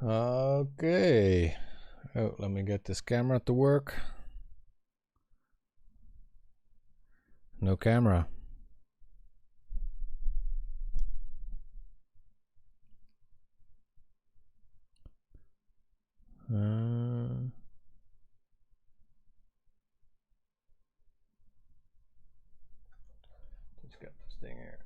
Okay. Oh, let me get this camera to work. No camera. Let's get this thing here.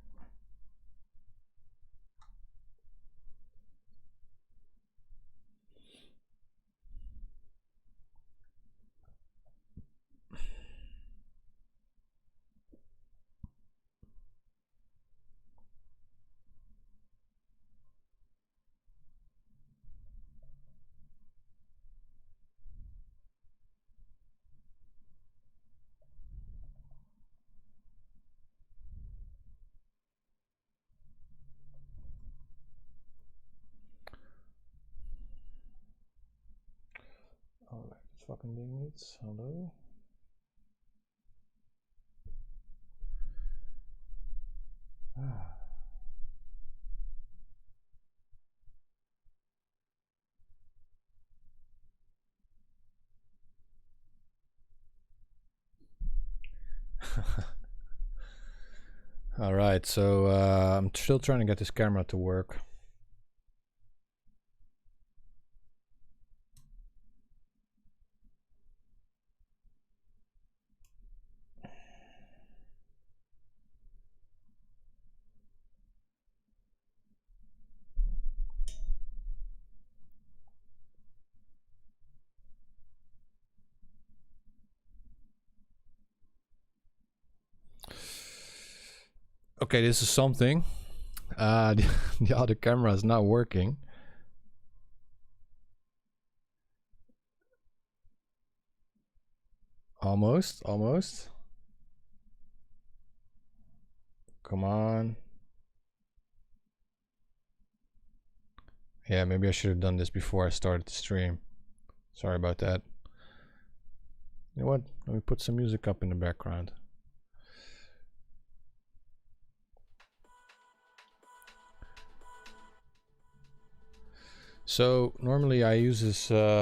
Oh, this fucking thing needs. Hello. All right, so I'm still trying to get this camera to work. Okay, this is something. The other camera is not working. Almost. Come on. Yeah, maybe I should have done this before I started the stream. Sorry about that. You know what? Let me put some music up in the background. So normally I use this yeah,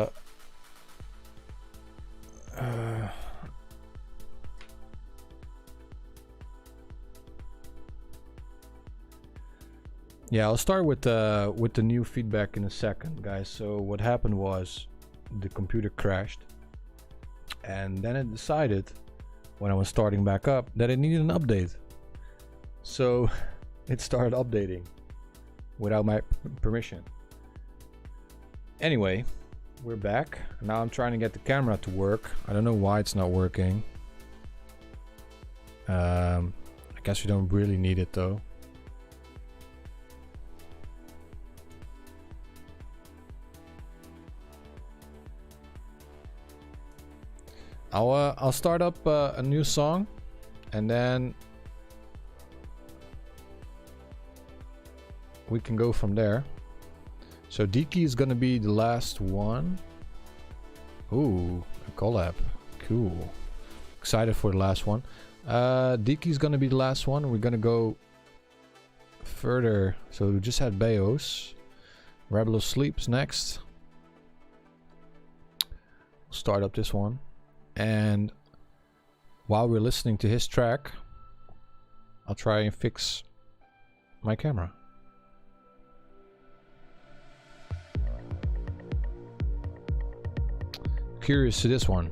I'll start with the new feedback in a second, guys. So what happened was the computer crashed, and then it decided when I was starting back up that it needed an update. So it started updating without my permission. Anyway, we're back. Now I'm trying to get the camera to work. I don't know why it's not working. I guess we don't really need it though. I'll start up a new song, and then we can go from there. So Diki is gonna be the last one. Ooh, a collab. Cool. Excited for the last one. Diki is gonna be the last one. We're gonna go further. So we just had Beos. Rebelo Sleeps next. We'll start up this one. And while we're listening to his track, I'll try and fix my camera. Curious to this one.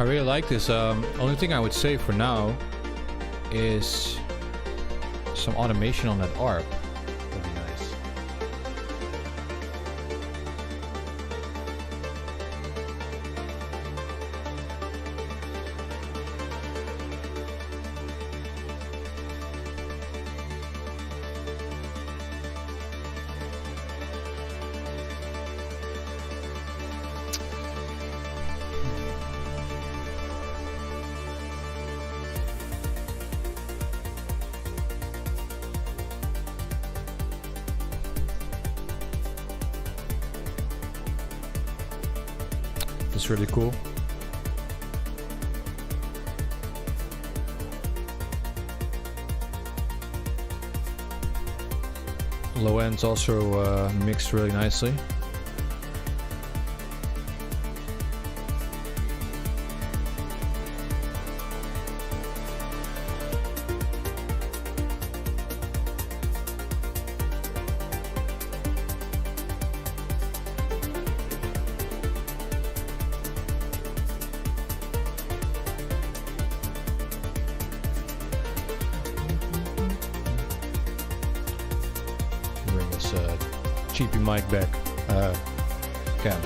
I really like this. Only thing I would say for now is some automation on that ARP. Would be nice. It's really cool. Low ends also mixed really nicely. Cheapy mic back. Cam.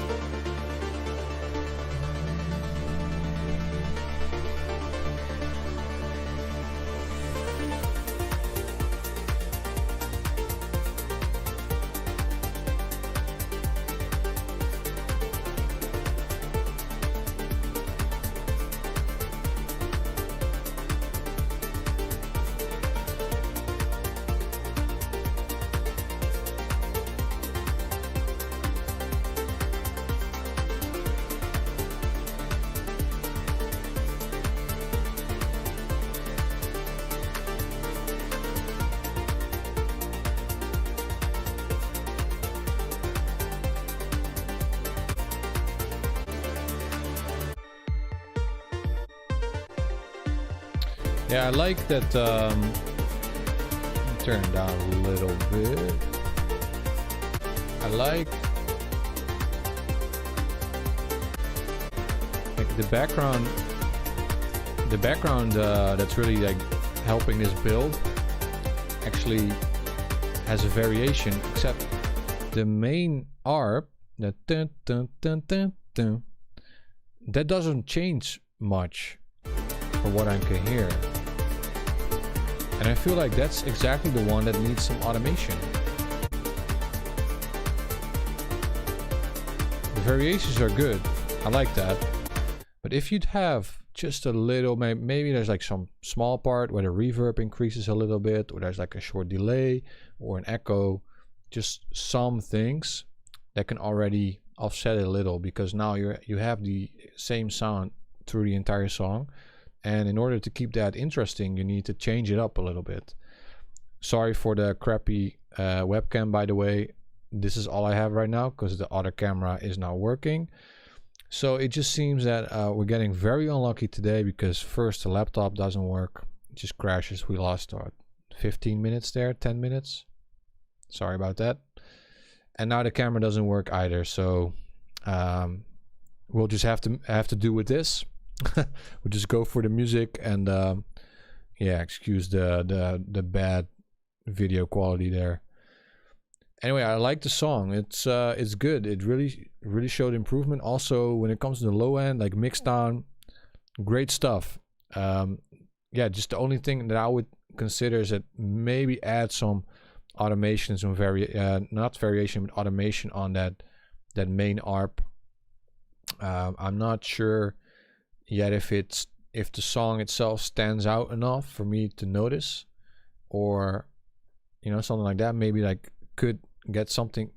Yeah, I like that. Turn it down a little bit. I like the background. The background that's really like helping this build actually has a variation, except the main ARP, that dun, dun, dun, dun, dun, that doesn't change much from what I can hear. And I feel like that's exactly the one that needs some automation. The variations are good, I like that. But if you'd have just a little, maybe there's like some small part where the reverb increases a little bit, or there's like a short delay or an echo, just some things that can already offset it a little, because now you have the same sound through the entire song. And in order to keep that interesting, you need to change it up a little bit. Sorry for the crappy webcam, by the way. This is all I have right now because the other camera is not working. So it just seems that we're getting very unlucky today, because first the laptop doesn't work. It just crashes. We lost 15 minutes there, 10 minutes. Sorry about that. And now the camera doesn't work either. So we'll just have to do with this. We'll just go for the music, and yeah, excuse the bad video quality there. Anyway, I like the song. It's good. It really showed improvement. Also, when it comes to the low end, like mixed down, great stuff. Yeah, just the only thing that I would consider is that maybe add some automation, some not variation, but automation on that main ARP. I'm not sure yet if the song itself stands out enough for me to notice, or something like that. Maybe like could get something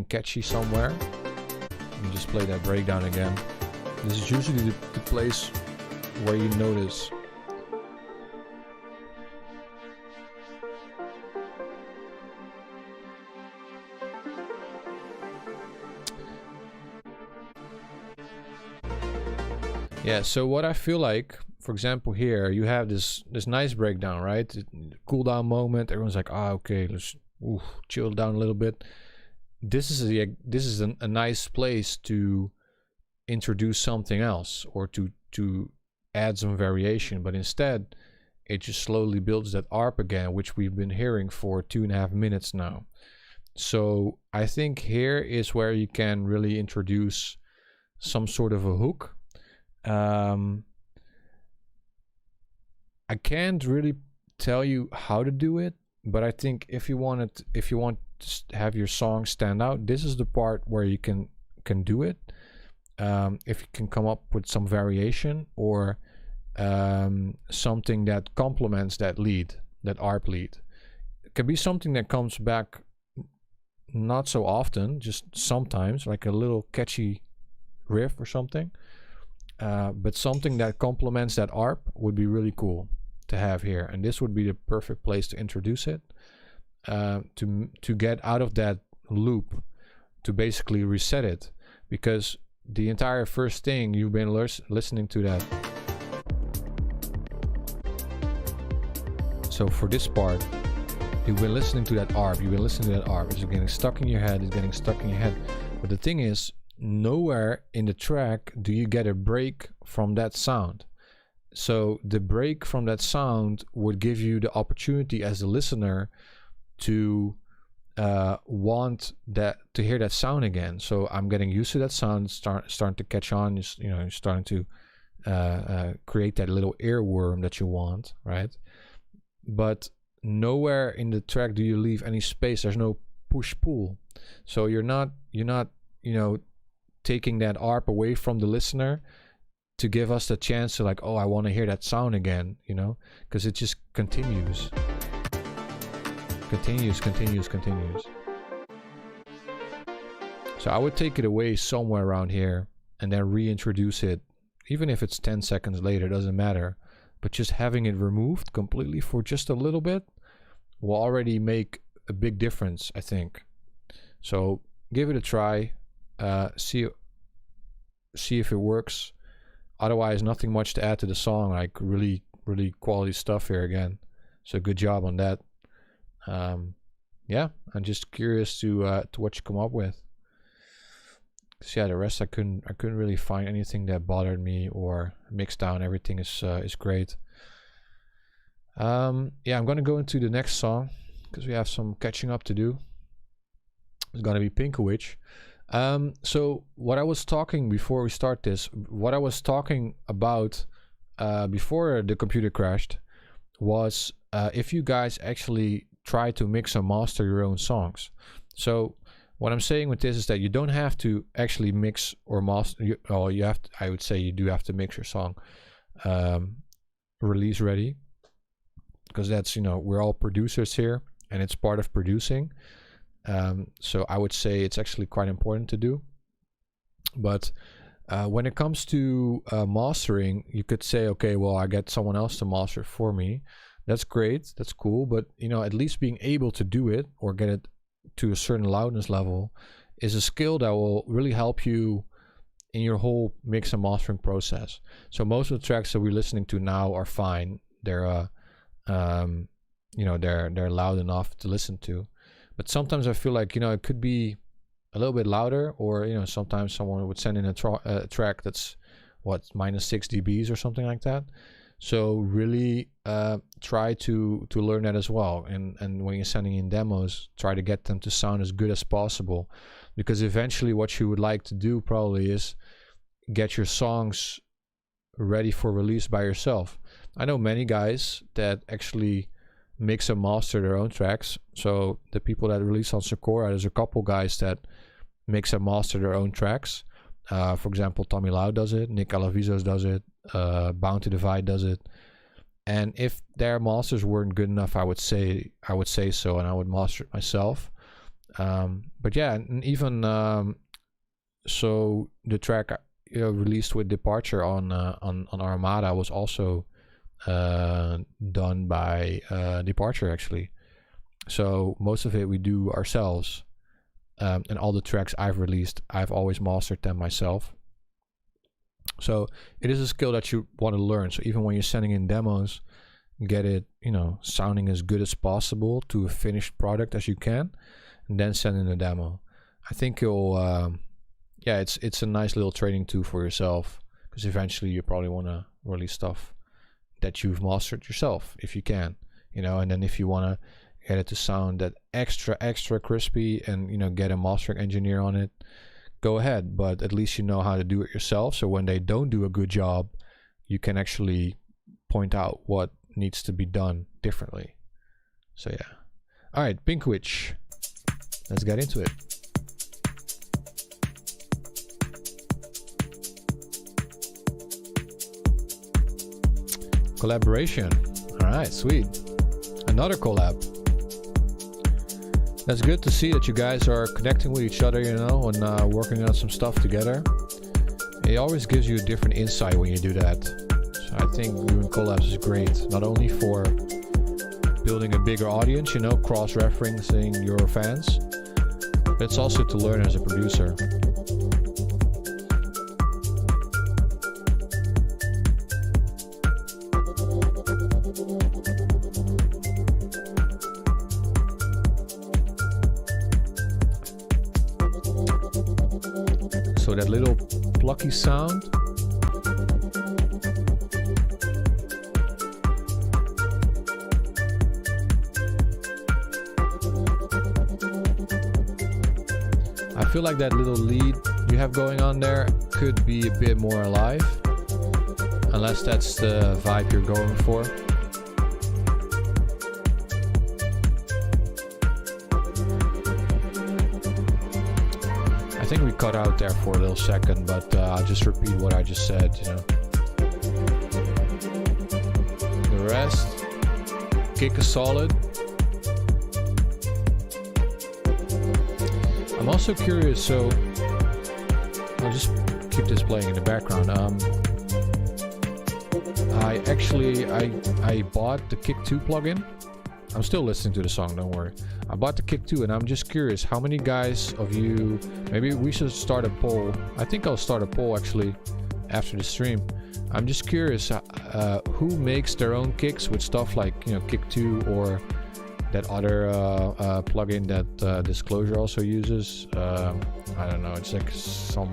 catchy somewhere. Let me just play that breakdown again. This is usually the place where you notice. Yeah, so what I feel like, for example, here you have this nice breakdown, right? Cool down moment. Everyone's like, okay, let's chill down a little bit. This is a nice place to introduce something else, or to to add some variation, but instead it just slowly builds that ARP again, which we've been hearing for 2.5 minutes now. So I think here is where you can really introduce some sort of a hook. I can't really tell you how to do it, but I think if you want to have your song stand out, this is the part where you can do it. If you can come up with some variation or something that complements that lead, that ARP lead. It can be something that comes back not so often, just sometimes, like a little catchy riff or something. But something that complements that ARP would be really cool to have here, and this would be the perfect place to introduce it, to get out of that loop, to basically reset it, because the entire first thing you've been listening to that. So for this part, you've been listening to that ARP, it's getting stuck in your head, but the thing is, nowhere in the track do you get a break from that sound. So the break from that sound would give you the opportunity as a listener to want that, to hear that sound again. So I'm getting used to that sound, starting to catch on. You're starting to create that little earworm that you want, right? But nowhere in the track do you leave any space. There's no push-pull. So you're not taking that ARP away from the listener to give us the chance to like, oh, I want to hear that sound again, because it just continues. So I would take it away somewhere around here and then reintroduce it, even if it's 10 seconds later, doesn't matter. But just having it removed completely for just a little bit will already make a big difference, I think. So give it a try, see if it works. Otherwise, nothing much to add to the song. Like really quality stuff here again. So good job on that. Yeah, I'm just curious to what you come up with. So yeah, the rest I couldn't really find anything that bothered me or mixed down. Everything is great. Yeah, I'm gonna go into the next song because we have some catching up to do. It's gonna be Pinkowitch. So what I was talking before we start this, what I was talking about before the computer crashed was if you guys actually try to mix and master your own songs. So what I'm saying with this is that you don't have to actually mix or master. You have to, I would say you do have to mix your song release ready, because that's, we're all producers here and it's part of producing. So I would say it's actually quite important to do. But when it comes to mastering, you could say, okay, well, I get someone else to master it for me. That's great, that's cool, but at least being able to do it or get it to a certain loudness level is a skill that will really help you in your whole mix and mastering process. So most of the tracks that we're listening to now are fine. They're they're loud enough to listen to. But sometimes I feel like, it could be a little bit louder, or, sometimes someone would send in a track that's -6 dBs or something like that. So really try to learn that as well. And when you're sending in demos, try to get them to sound as good as possible, because eventually what you would like to do probably is get your songs ready for release by yourself. I know many guys that actually mix and master their own tracks. So the people that release on SEKORA, there's a couple guys that mix and master their own tracks. For example, Tommy Lau does it, Nick Alavizos does it, Bound to Divide does it. And if their masters weren't good enough, I would say so, and I would master it myself. But yeah, and even so the track released with Departure on Armada was also done by Departure actually. So most of it we do ourselves. And all the tracks I've released, I've always mastered them myself. So it is a skill that you want to learn. So even when you're sending in demos, get it, sounding as good as possible to a finished product as you can, and then send in a demo. I think you'll, it's a nice little training tool for yourself, because eventually you probably want to release stuff that you've mastered yourself if you can, you know. And then if you want to get it to sound that extra crispy and, you know, get a mastering engineer on it, go ahead. But at least you know how to do it yourself, so when they don't do a good job, you can actually point out what needs to be done differently. So yeah. All right, Pink Witch, let's get into it. Collaboration. All right, sweet. Another collab. That's good to see that you guys are connecting with each other, you know, and working on some stuff together. It always gives you a different insight when you do that. So I think doing collabs is great, not only for building a bigger audience, you know, cross-referencing your fans, but it's also to learn as a producer. So that little plucky sound. I feel like that little lead you have going on there could be a bit more alive, unless that's the vibe you're going for. I think we cut out there for a little second, but I'll just repeat what I just said, you know. The rest, kick is solid. I'm also curious, so I'll just keep this playing in the background. I bought the Kick 2 plugin. I'm still listening to the song, don't worry. I bought the Kick 2, and I'm just curious how many guys of you, maybe we should start a poll. I think I'll start a poll actually after the stream. I'm just curious who makes their own kicks with stuff like, you know, Kick 2 or that other plugin that Disclosure also uses. I don't know, it's like some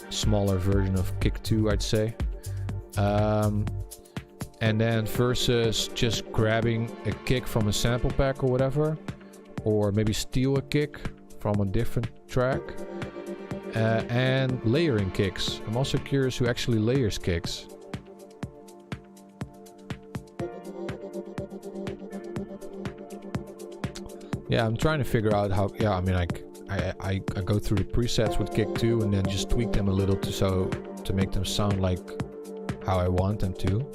smaller version of Kick 2, I'd say. And then versus just grabbing a kick from a sample pack or whatever, or maybe steal a kick from a different track, and layering kicks. I'm also curious who actually layers kicks. Yeah, I'm trying to figure out how. Yeah, I mean, I go through the presets with Kick 2 and then just tweak them a little to make them sound like how I want them to.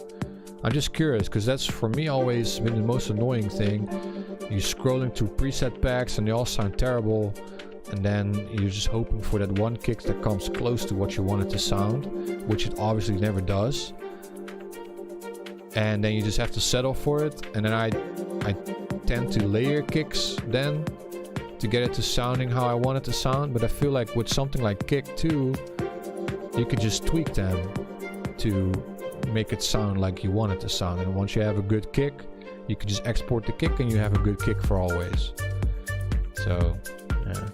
I'm just curious, because that's for me always been the most annoying thing. You're scrolling through preset packs and they all sound terrible, and then you're just hoping for that one kick that comes close to what you want it to sound, which it obviously never does. And then you just have to settle for it. And then I tend to layer kicks then to get it to sounding how I want it to sound. But I feel like with something like Kick 2, you could just tweak them to make it sound like you want it to sound. And once you have a good kick, you can just export the kick and you have a good kick for always. So yeah.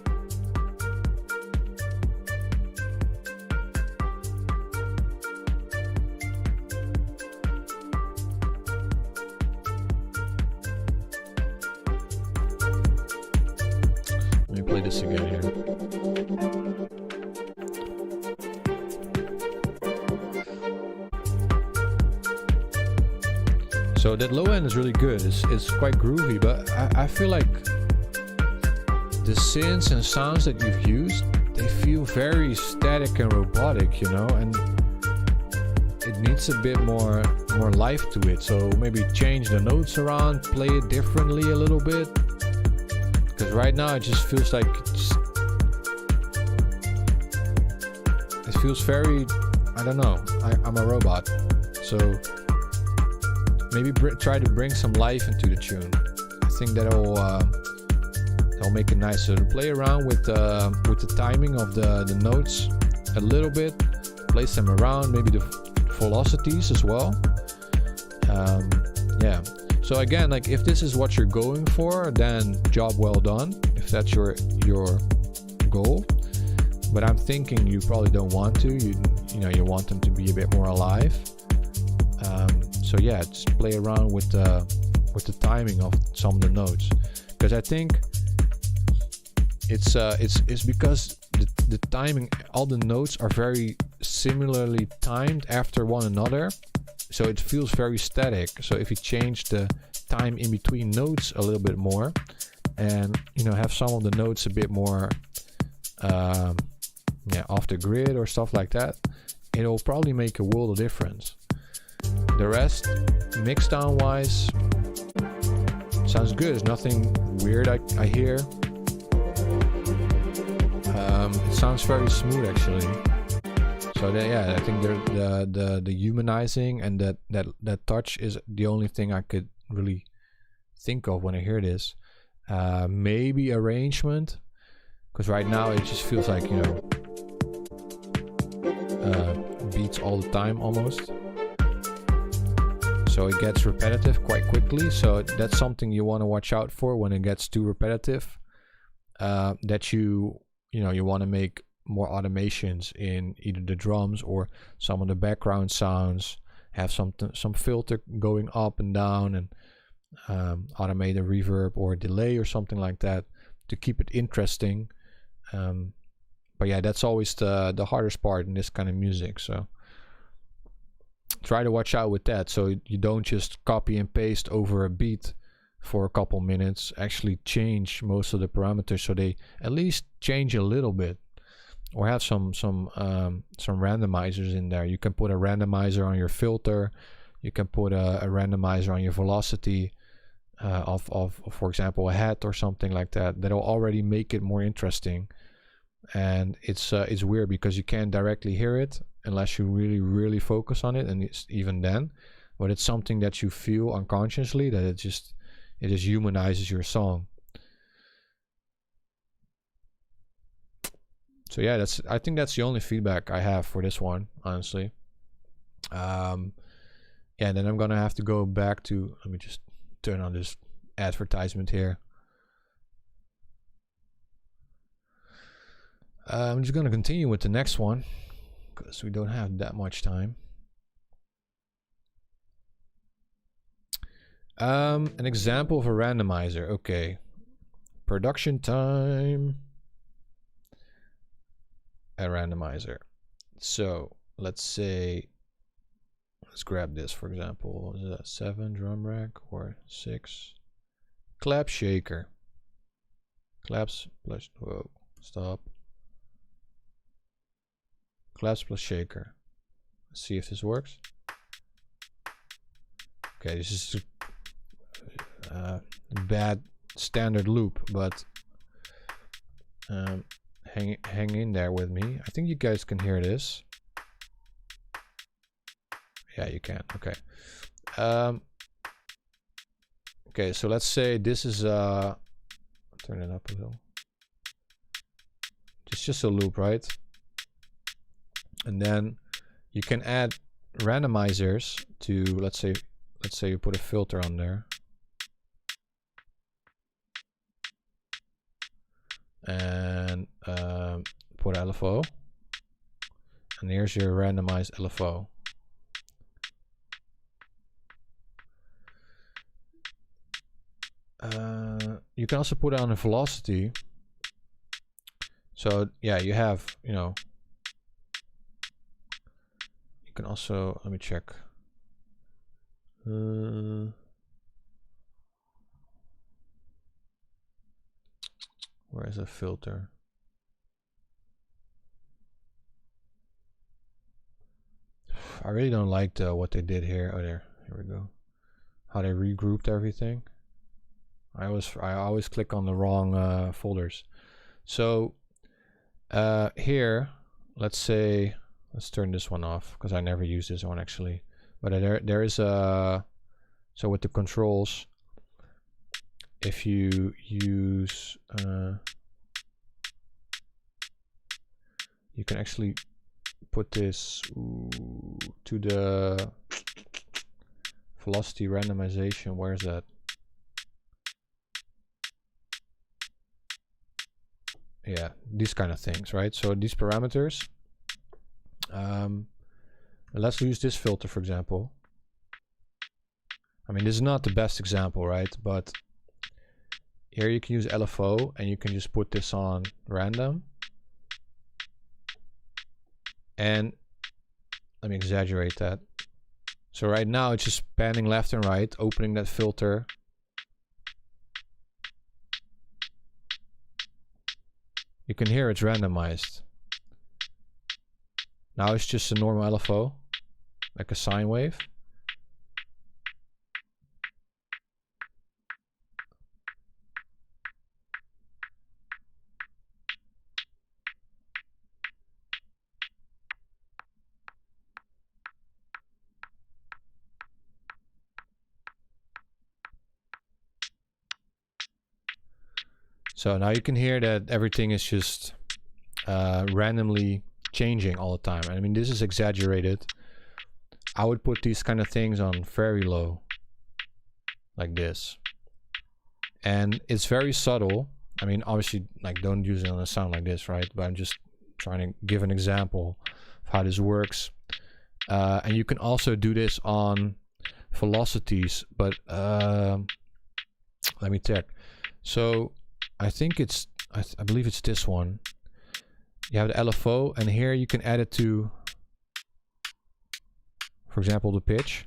Let me play this again here. So that low end is really good. It's quite groovy, but I feel like the synths and sounds that you've used, they feel very static and robotic, you know, and it needs a bit more life to it. So maybe change the notes around, play it differently a little bit, because right now it just feels like it feels very, I don't know, I'm a robot. So maybe try to bring some life into the tune. I think that'll make it nicer. Play around with the timing of the notes a little bit. Place them around, maybe the velocities as well. Yeah. So again, like if this is what you're going for, then job well done. If that's your goal. But I'm thinking you probably don't want to. you want them to be a bit more alive. So yeah, just play around with the timing of some of the notes, because I think it's because the timing, all the notes are very similarly timed after one another, so it feels very static. So if you change the time in between notes a little bit more, and have some of the notes a bit more off the grid or stuff like that, it'll probably make a world of difference. The rest, mix down wise, sounds good. There's nothing weird I hear. It sounds very smooth actually. So I think the humanizing and that touch is the only thing I could really think of when I hear this. Maybe arrangement, because right now it just feels like beats all the time almost. So it gets repetitive quite quickly. So that's something you want to watch out for when it gets too repetitive. That you want to make more automations in either the drums or some of the background sounds. Have some filter going up and down, and automate a reverb or a delay or something like that to keep it interesting. But yeah, that's always the hardest part in this kind of music. So try to watch out with that, so you don't just copy and paste over a beat for a couple minutes. Actually change most of the parameters so they at least change a little bit, or have some randomizers in there. You can put a randomizer on your filter, you can put a randomizer on your velocity of for example a hat or something like that. That'll already make it more interesting. And it's weird because you can't directly hear it unless you really focus on it, and it's even then, but it's something that you feel unconsciously, that it just humanizes your song. So yeah, I think that's the only feedback I have for this one, honestly. And then I'm gonna have to go back to, let me just turn on this advertisement here. I'm just gonna continue with the next one because we don't have that much time. An example of a randomizer. Okay, production time. A randomizer. So let's say, let's grab this for example. Is it a 7 drum rack or 6? Clap shaker. Claps plus, whoa, stop. Claps plus shaker. Let's see if this works. Okay, this is a bad standard loop, but hang in there with me. I think you guys can hear this. Yeah, you can. Okay. Okay, so let's say this is turn it up a little. It's just a loop, right? And then you can add randomizers to, let's say you put a filter on there, and put LFO, and here's your randomized LFO. You can also put on a velocity. So yeah, you have, you can also, let me check. Where is a filter? I really don't like what they did here. Oh, here we go. How they regrouped everything. I always click on the wrong folders. So here, let's say, let's turn this one off because I never use this one actually. But there is a, so with the controls, if you use you can actually put this to the velocity randomization. Where is that? Yeah, these kind of things, right? So these parameters, Let's use this filter, for example. I mean, this is not the best example, right? But here you can use LFO and you can just put this on random. And let me exaggerate that. So right now it's just panning left and right, opening that filter. You can hear it's randomized. Now it's just a normal LFO, like a sine wave. So now you can hear that everything is just randomly changing all the time. I mean, this is exaggerated. I would put these kind of things on very low, like this. And it's very subtle. I mean, obviously, like, don't use it on a sound like this, right? But I'm just trying to give an example of how this works. And you can also do this on velocities, but let me check. So I think it's, I believe it's this one. You have the LFO, and here you can add it to, for example, the pitch.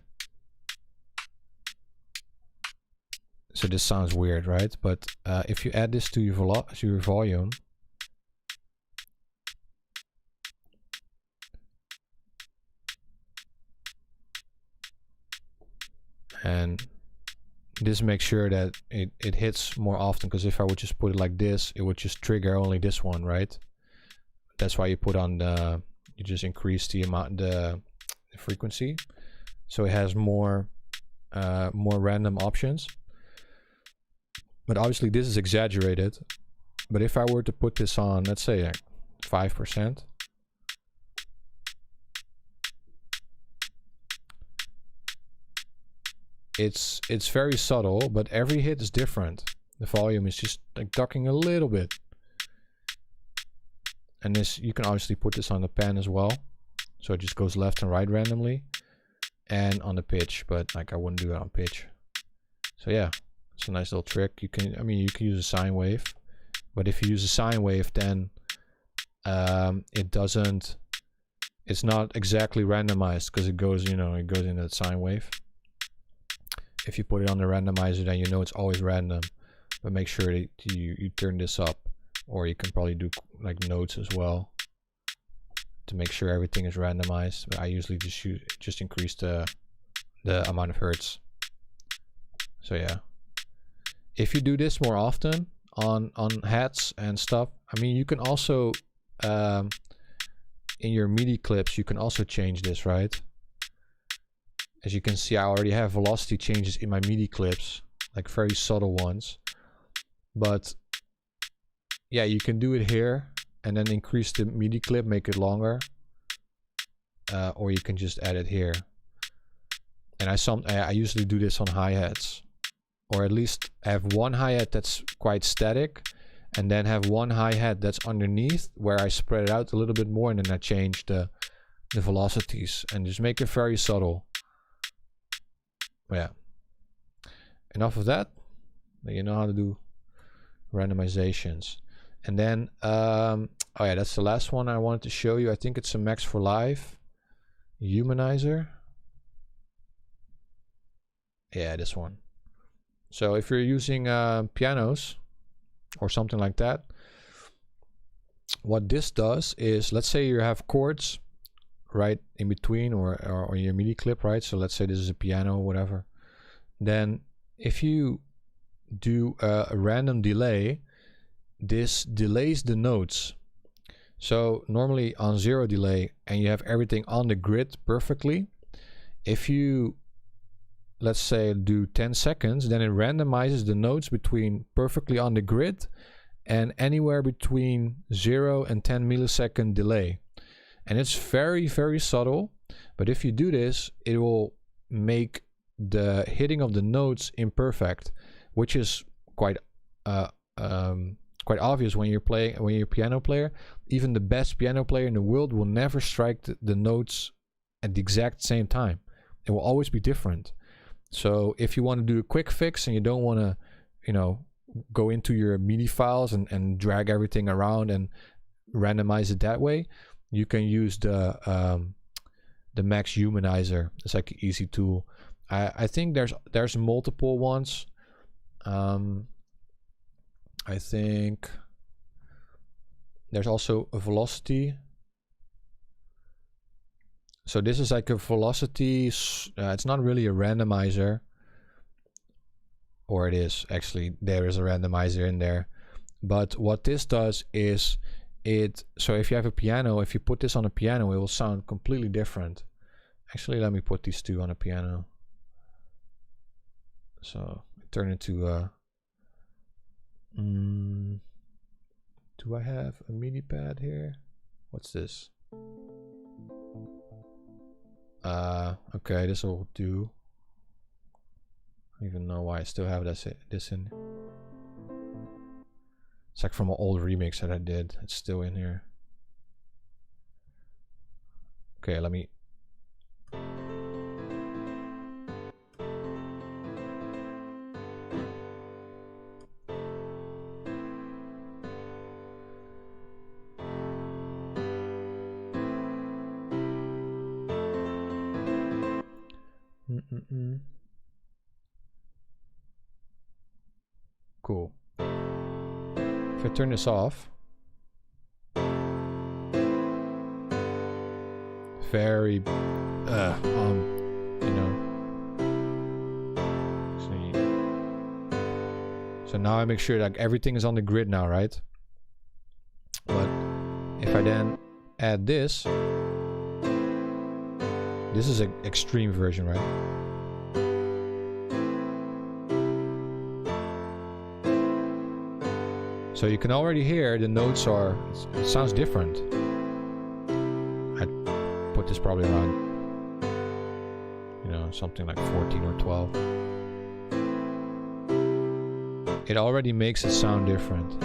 So this sounds weird, right? But if you add this to your volume, and this makes sure that it hits more often, because if I would just put it like this, it would just trigger only this one, right? That's why you put on the, you just increase the amount, the frequency, so it has more random options. But obviously this is exaggerated. But if I were to put this on, let's say like 5%, it's very subtle, but every hit is different. The volume is just like ducking a little bit. And this, you can obviously put this on the pan as well, so it just goes left and right randomly, and on the pitch, but like I wouldn't do it on pitch. So yeah, it's a nice little trick. You can, I mean, you can use a sine wave, but if you use a sine wave, then it's not exactly randomized, because it goes, you know, it goes in that sine wave. If you put it on the randomizer, then you know it's always random, but make sure that you turn this up. Or you can probably do like nodes as well to make sure everything is randomized. But I usually just increase the amount of hertz. So yeah, if you do this more often on hats and stuff, I mean, you can also in your MIDI clips, you can also change this, right? As you can see, I already have velocity changes in my MIDI clips, like very subtle ones. But yeah, you can do it here and then increase the MIDI clip, make it longer, or you can just add it here. And I usually do this on hi-hats, or at least have one hi-hat that's quite static, and then have one hi-hat that's underneath where I spread it out a little bit more, and then I change the velocities and just make it very subtle. Yeah, enough of that. Now you know how to do randomizations. And then, oh yeah, that's the last one I wanted to show you. I think it's a Max for Life Humanizer. Yeah, this one. So if you're using pianos or something like that, what this does is, let's say you have chords right in between, or your MIDI clip, right? So let's say this is a piano or whatever. Then if you do a random delay, this delays the notes. So normally on 0 delay, and you have everything on the grid perfectly, if you, let's say, do 10 seconds, then it randomizes the notes between perfectly on the grid and anywhere between 0 and 10 millisecond delay. And it's very, very subtle, but if you do this, it will make the hitting of the notes imperfect, which is quite quite obvious when you're a piano player. Even the best piano player in the world will never strike the notes at the exact same time. It will always be different. So if you want to do a quick fix and you don't want to, you know, go into your MIDI files and drag everything around and randomize it that way, you can use the Max Humanizer. It's like an easy tool. I think there's multiple ones. I think there's also a velocity. So this is like a velocity. It's not really a randomizer, or it is actually. There is a randomizer in there, but what this does is so if you have a piano, if you put this on a piano, it will sound completely different. Actually, let me put these two on a piano. So turn into do I have a MIDI pad here? What's this? Okay, this will do. I don't even know why I still have this in. It's like from an old remix that I did. It's still in here. Okay, let me. Cool. If I turn this off, very, you know. So now I make sure that everything is on the grid now, right? But if I then add this is an extreme version, right? So you can already hear the notes it sounds different. I'd put this probably around, you know, something like 14 or 12. It already makes it sound different.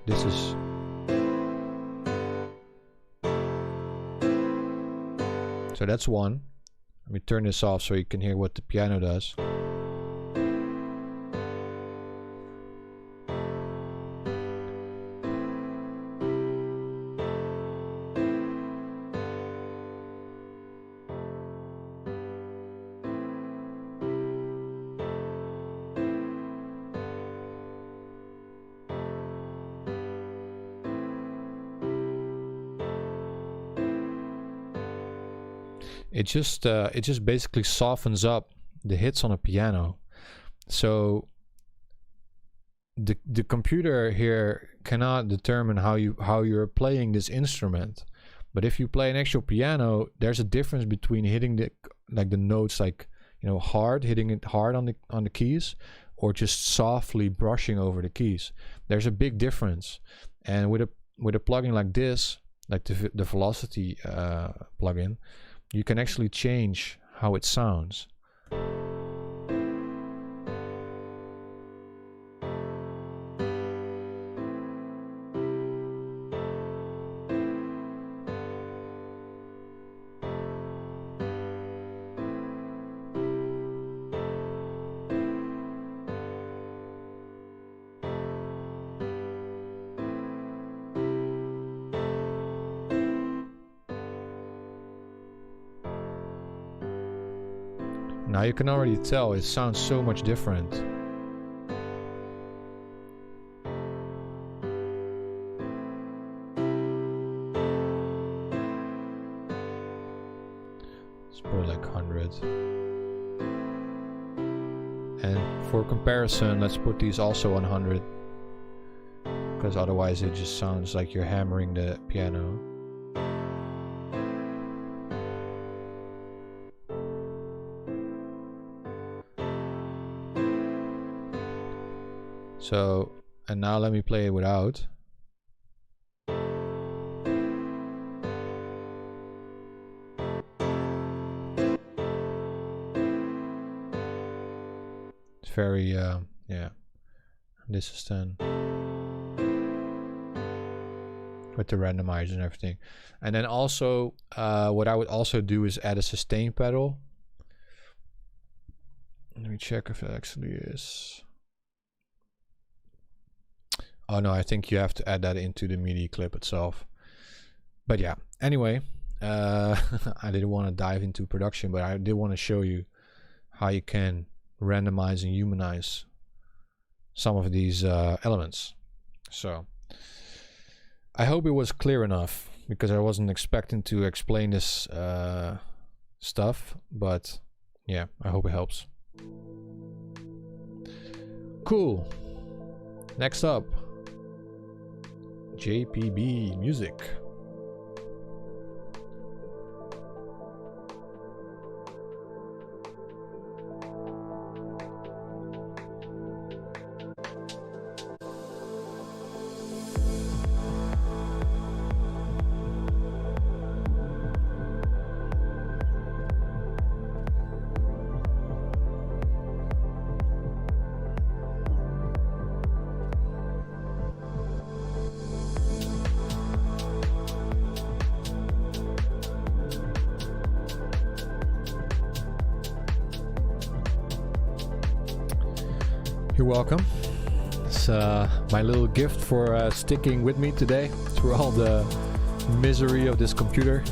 This is... So that's one. Let me turn this off so you can hear what the piano does. It just basically softens up the hits on a piano. So the computer here cannot determine how you're playing this instrument. But if you play an actual piano, there's a difference between hitting the notes like, you know, hard, hitting it hard on the keys, or just softly brushing over the keys. There's a big difference. And with a plugin like this, like the Velocity plugin, you can actually change how it sounds. Now you can already tell it sounds so much different. Let's put it like 100. And for comparison, let's put these also on 100. Because otherwise it just sounds like you're hammering the piano. So, and now let me play it without. It's very, yeah. This is 10. with the randomizer and everything. And then also what I would also do is add a sustain pedal. Let me check if it actually is. Oh no, I think you have to add that into the MIDI clip itself. But yeah, anyway, I didn't want to dive into production, but I did want to show you how you can randomize and humanize some of these elements. So I hope it was clear enough, because I wasn't expecting to explain this stuff, but yeah, I hope it helps. Cool. Next up, JPB music. You're welcome. It's my little gift for sticking with me today through all the misery of this computer.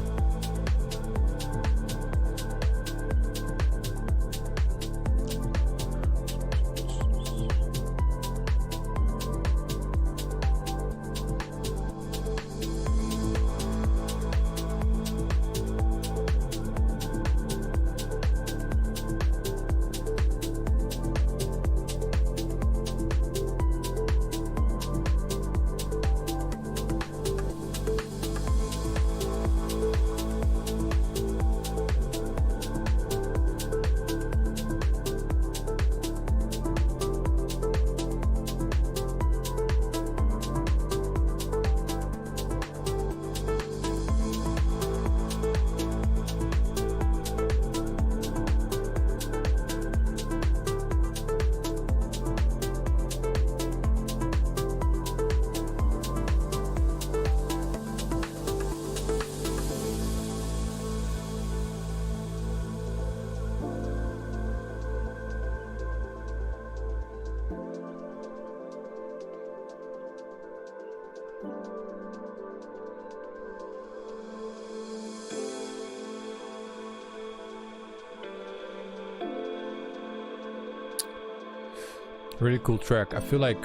Really cool track. I feel like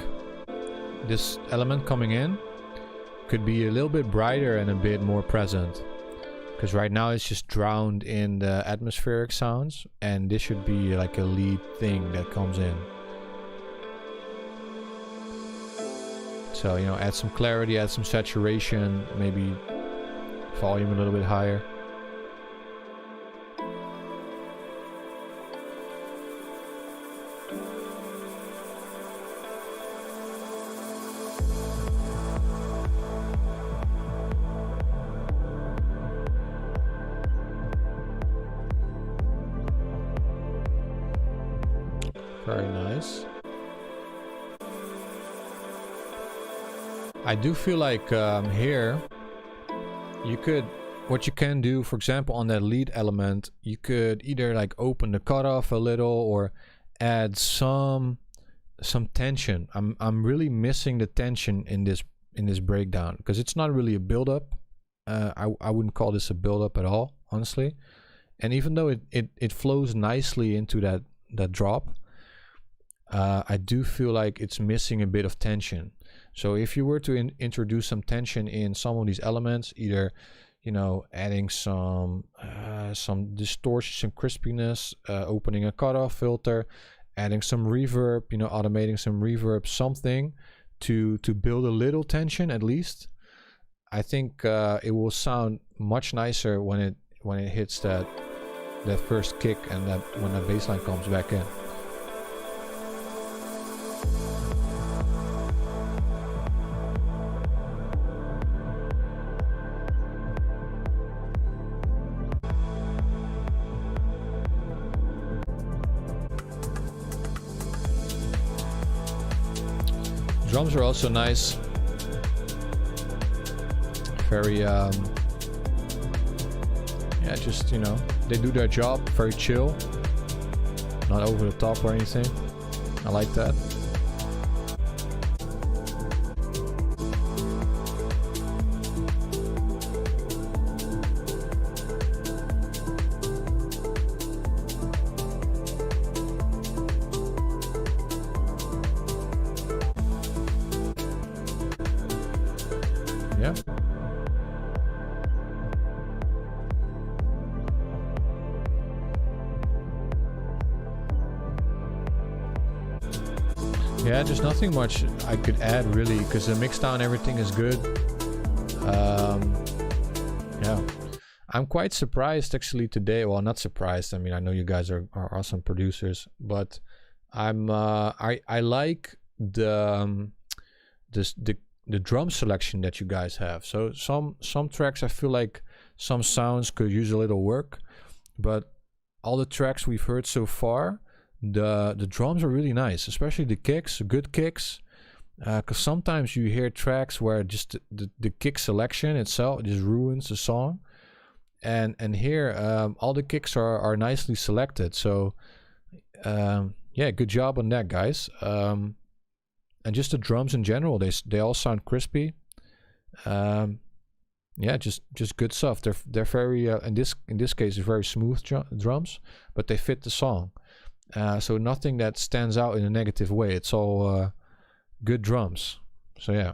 this element coming in could be a little bit brighter and a bit more present, because right now it's just drowned in the atmospheric sounds, and this should be like a lead thing that comes in. So, you know, add some clarity, add some saturation, maybe volume a little bit higher. Very nice. I do feel like here you could, what you can do, for example, on that lead element, you could either like open the cutoff a little or add some tension. I'm really missing the tension in this breakdown, because it's not really a build up. I wouldn't call this a build up at all, honestly. And even though it flows nicely into that drop, I do feel like it's missing a bit of tension. So if you were to introduce some tension in some of these elements, either, you know, adding some distortion, some crispiness, opening a cutoff filter, adding some reverb, you know, automating some reverb, something to build a little tension at least, I think it will sound much nicer when it hits that first kick and when that bass line comes back in. Drums are also nice. Very yeah, just, you know, they do their job, very chill, not over the top or anything. I like that. Yeah. Yeah, there's nothing much I could add really, because the mix down everything is good. Yeah, I'm quite surprised actually today. Well, not surprised. I mean, I know you guys are awesome producers, but I'm I like the the drum selection that you guys have. So some tracks I feel like some sounds could use a little work, but all the tracks we've heard so far, the drums are really nice, especially the kicks, good kicks. Because sometimes you hear tracks where just the kick selection itself just ruins the song, and here all the kicks are nicely selected. So yeah, good job on that, guys. And just the drums in general, they all sound crispy. Yeah, just good stuff. They're very in this case very smooth drums, but they fit the song. So nothing that stands out in a negative way. It's all good drums. So yeah,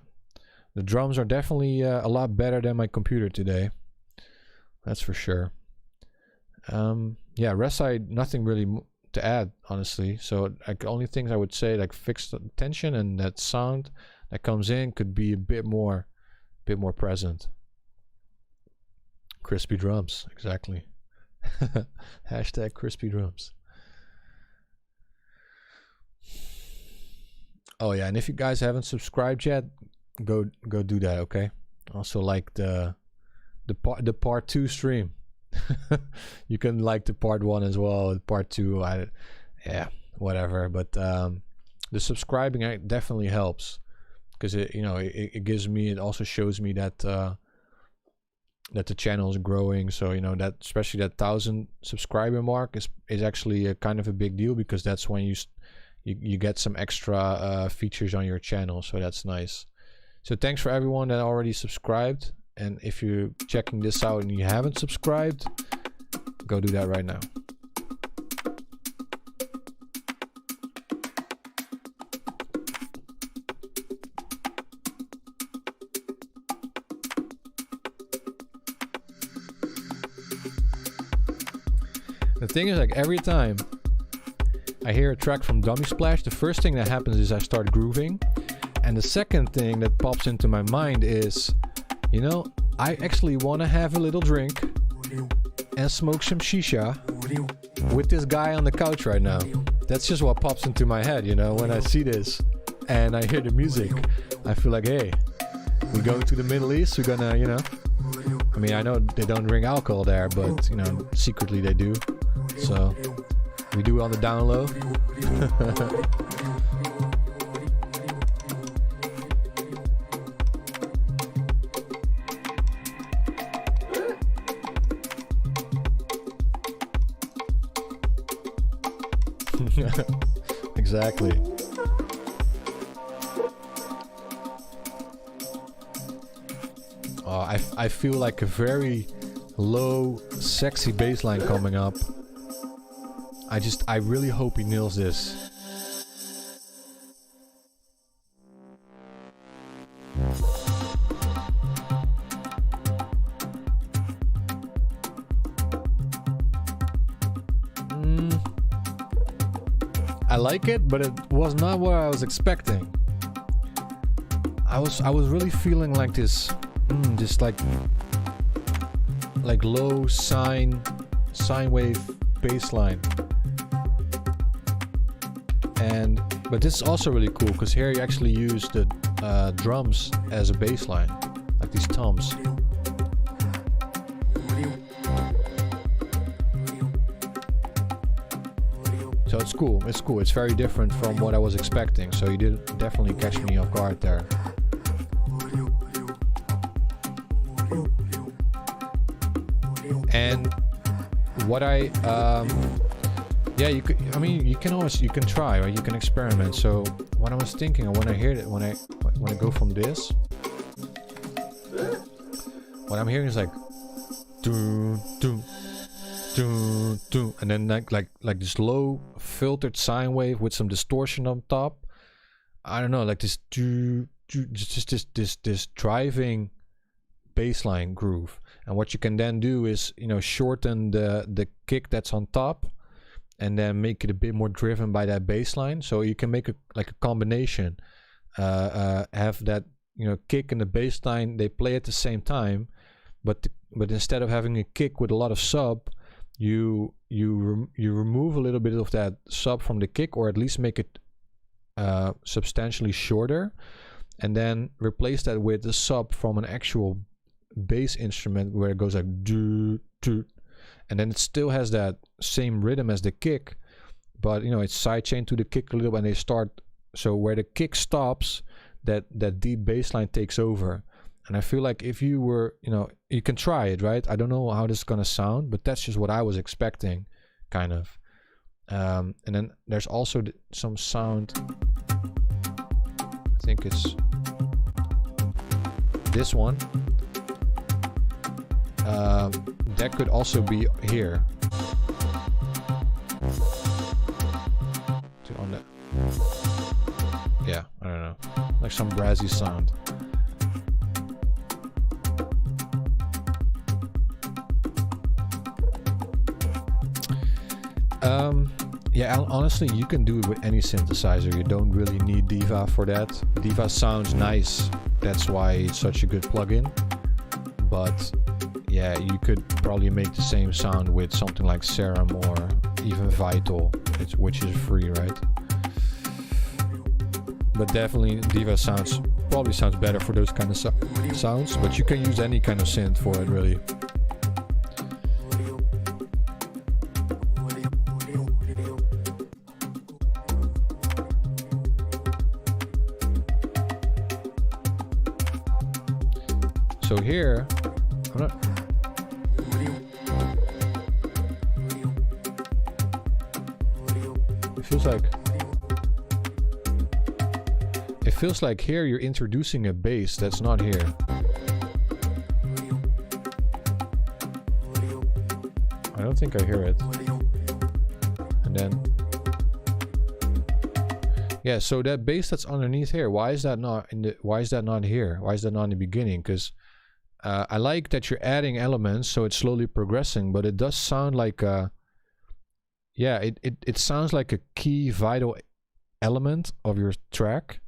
the drums are definitely a lot better than my computer today. That's for sure. Yeah, rest side, nothing really to add, honestly. So like only things I would say, like fix the tension, and that sound that comes in could be a bit more present. Crispy drums, exactly. Hashtag crispy drums. Oh yeah, and if you guys haven't subscribed yet, go do that, okay? Also like the part 2 stream. You can like the part 1 as well. Part 2, yeah, whatever. But the subscribing definitely helps, because it gives me, it also shows me that that the channel is growing. So that especially that 1,000 subscriber mark is actually a kind of a big deal, because that's when you get some extra features on your channel. So that's nice. So thanks for everyone that already subscribed. And if you're checking this out and you haven't subscribed, go do that right now. The thing is, like, every time I hear a track from Dummy Splash, the first thing that happens is I start grooving. And the second thing that pops into my mind is, I actually want to have a little drink and smoke some shisha with this guy on the couch right now. That's just what pops into my head, when I see this and I hear the music. I feel like, hey, we go to the Middle East, we're gonna, I mean, I know they don't drink alcohol there, but, secretly they do. So we do it on the down low. Exactly. Oh, I feel like a very low, sexy bass line coming up. I really hope he nails this. I like it, but it was not what I was expecting. I was really feeling like this, just like low sine wave bass line. But this is also really cool, because here you actually use the drums as a bass line, like these toms. So it's cool. It's cool. It's very different from what I was expecting. So you did definitely catch me off guard there. And what I yeah, you could, I mean, you can try, or you can experiment. So what I was thinking, when I hear it, when I go from this, what I'm hearing is like doo doo doo doo, and then like this low filtered sine wave with some distortion on top. I don't know, like this doo doo, just this driving bassline groove. And what you can then do is, you know, shorten the kick that's on top, and then make it a bit more driven by that bass line. So you can make a combination, have that, you know, kick and the bass line, they play at the same time, but instead of having a kick with a lot of sub, you remove a little bit of that sub from the kick, or at least make it substantially shorter, and then replace that with the sub from an actual bass instrument where it goes like doo doo. And then it still has that same rhythm as the kick, but, you know, it's sidechained to the kick a little, and they start, so where the kick stops, that deep bass line takes over. And I feel like if you were, you know, you can try it, right? I don't know how this is gonna sound, but that's just what I was expecting, kind of. And then there's also some sound, I think it's this one. That could also be here. On the, yeah, I don't know, like some brassy sound. Yeah, honestly, you can do it with any synthesizer. You don't really need Diva for that. Diva sounds nice, that's why it's such a good plugin. But yeah, you could probably make the same sound with something like Serum or even Vital, which is free, right? But definitely Diva probably sounds better for those kind of sounds, but you can use any kind of synth for it, really. So here, I'm not... It feels like here you're introducing a bass that's not here. I don't think I hear it. And then, yeah, so that bass that's underneath here, why is that not here? Why is that not in the beginning? Because I like that you're adding elements, so it's slowly progressing, but it does sound like yeah, it sounds like a key vital element of your track.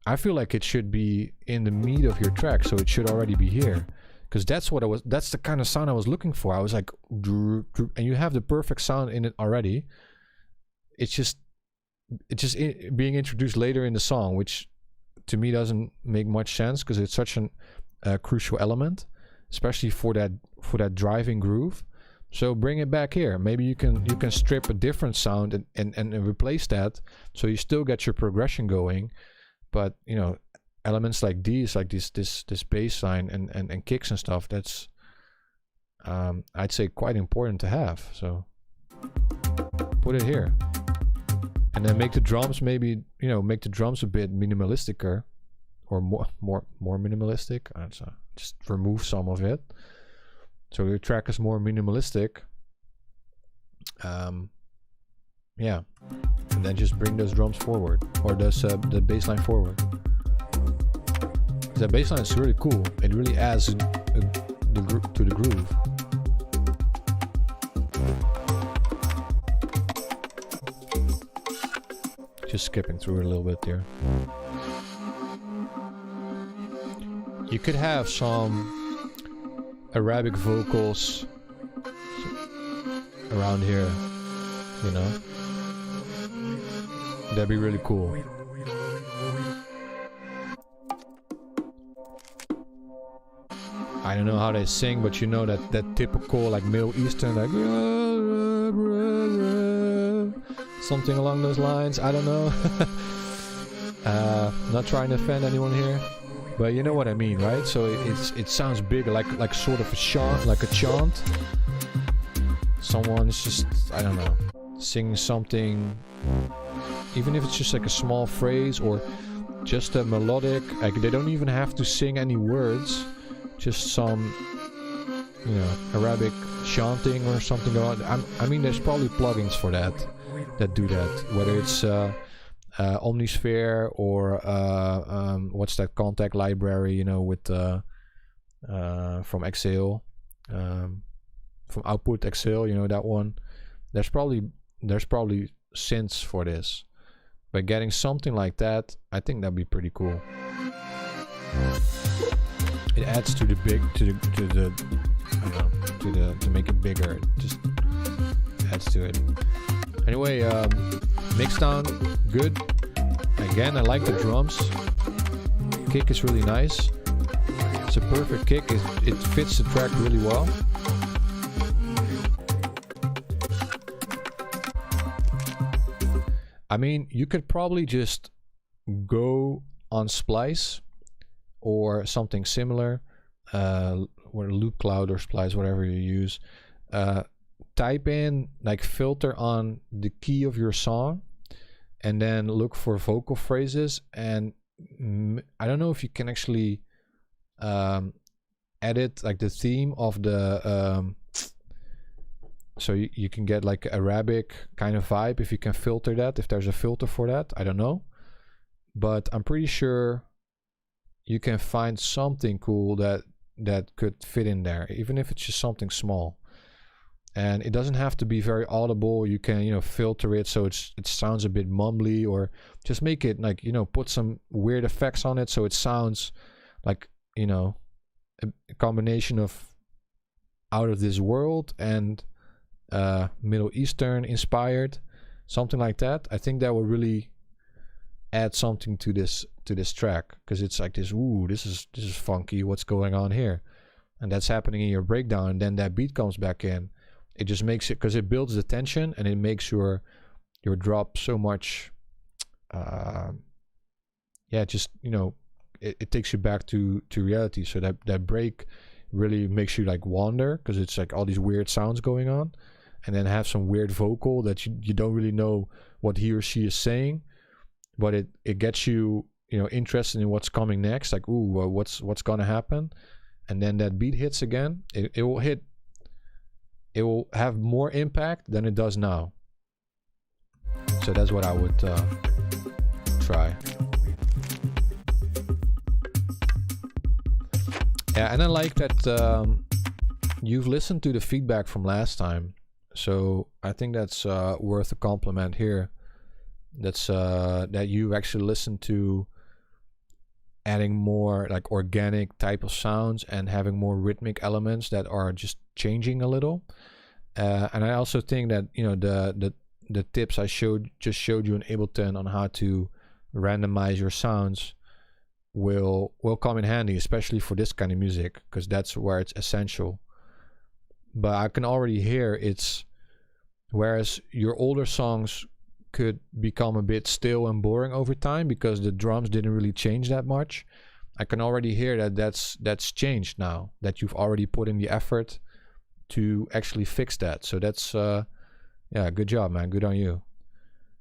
I feel like it should be in the meat of your track, so it should already be here, because that's the kind of sound I was looking for. I was like, and you have the perfect sound in it already. It's just being introduced later in the song, which to me doesn't make much sense, because it's such a crucial element, especially for that driving groove. So bring it back here. Maybe you can strip a different sound and replace that, so you still get your progression going. But, you know, elements like these, like this bass line and kicks and stuff, that's I'd say quite important to have. So put it here, and then make the drums, maybe, you know, make the drums a bit minimalisticer, or more minimalistic. So just remove some of it, so your track is more minimalistic. Yeah, and then just bring those drums forward, or the bass line forward. That bass line is really cool. It really adds to the groove. Just skipping through it a little bit there. You could have some Arabic vocals around here, you know. That'd be really cool. I don't know how they sing, but you know that typical like Middle Eastern, like something along those lines. I don't know. Not trying to offend anyone here. But you know what I mean, right? So it sounds bigger, like sort of a chant, like a chant. Someone's just, I don't know, singing something, even if it's just like a small phrase or just a melodic, like they don't even have to sing any words, just some, you know, Arabic chanting or something. I mean, there's probably plugins for that do that, whether it's Omnisphere or what's that contact library, you know, with from Exhale, from Output Exhale, you know, that one. There's probably synths for this, but getting something like that, I think that'd be pretty cool. It adds to the big, to the I don't know, to make it bigger. It just adds to it. Anyway, Mixdown, good. Again, I like the drums. Kick is really nice. It's a perfect kick. It fits the track really well. I mean, you could probably just go on Splice or something similar, or Loop Cloud or Splice, whatever you use. Type in like filter on the key of your song and then look for vocal phrases, and I don't know if you can actually edit like the theme of the so you can get like Arabic kind of vibe if you can filter that, if there's a filter for that. I don't know, but I'm pretty sure you can find something cool that could fit in there, even if it's just something small. And it doesn't have to be very audible. You can, you know, filter it so it sounds a bit mumbly, or just make it like, you know, put some weird effects on it so it sounds like, you know, a combination of out of this world and Middle Eastern inspired, something like that. I think that would really add something to this track, because it's like this, ooh, this is funky, what's going on here? And that's happening in your breakdown, and then that beat comes back in. It just makes it, because it builds the tension and it makes your drop so much just, you know, it takes you back to reality. So that break really makes you like wander, because it's like all these weird sounds going on, and then have some weird vocal that you don't really know what he or she is saying, but it gets you, you know, interested in what's coming next, like, ooh, what's gonna happen? And then that beat hits again, it will have more impact than it does now. So that's what I would try. Yeah, and I like that you've listened to the feedback from last time. So I think that's worth a compliment here. That's that you actually listened to adding more like organic type of sounds and having more rhythmic elements that are just changing a little. And I also think that, you know, the tips I just showed you in Ableton on how to randomize your sounds will come in handy, especially for this kind of music, because that's where it's essential. But I can already hear it's, whereas your older songs could become a bit still and boring over time because the drums didn't really change that much, I can already hear that's changed now, that you've already put in the effort to actually fix that. So that's yeah, good job, man, good on you.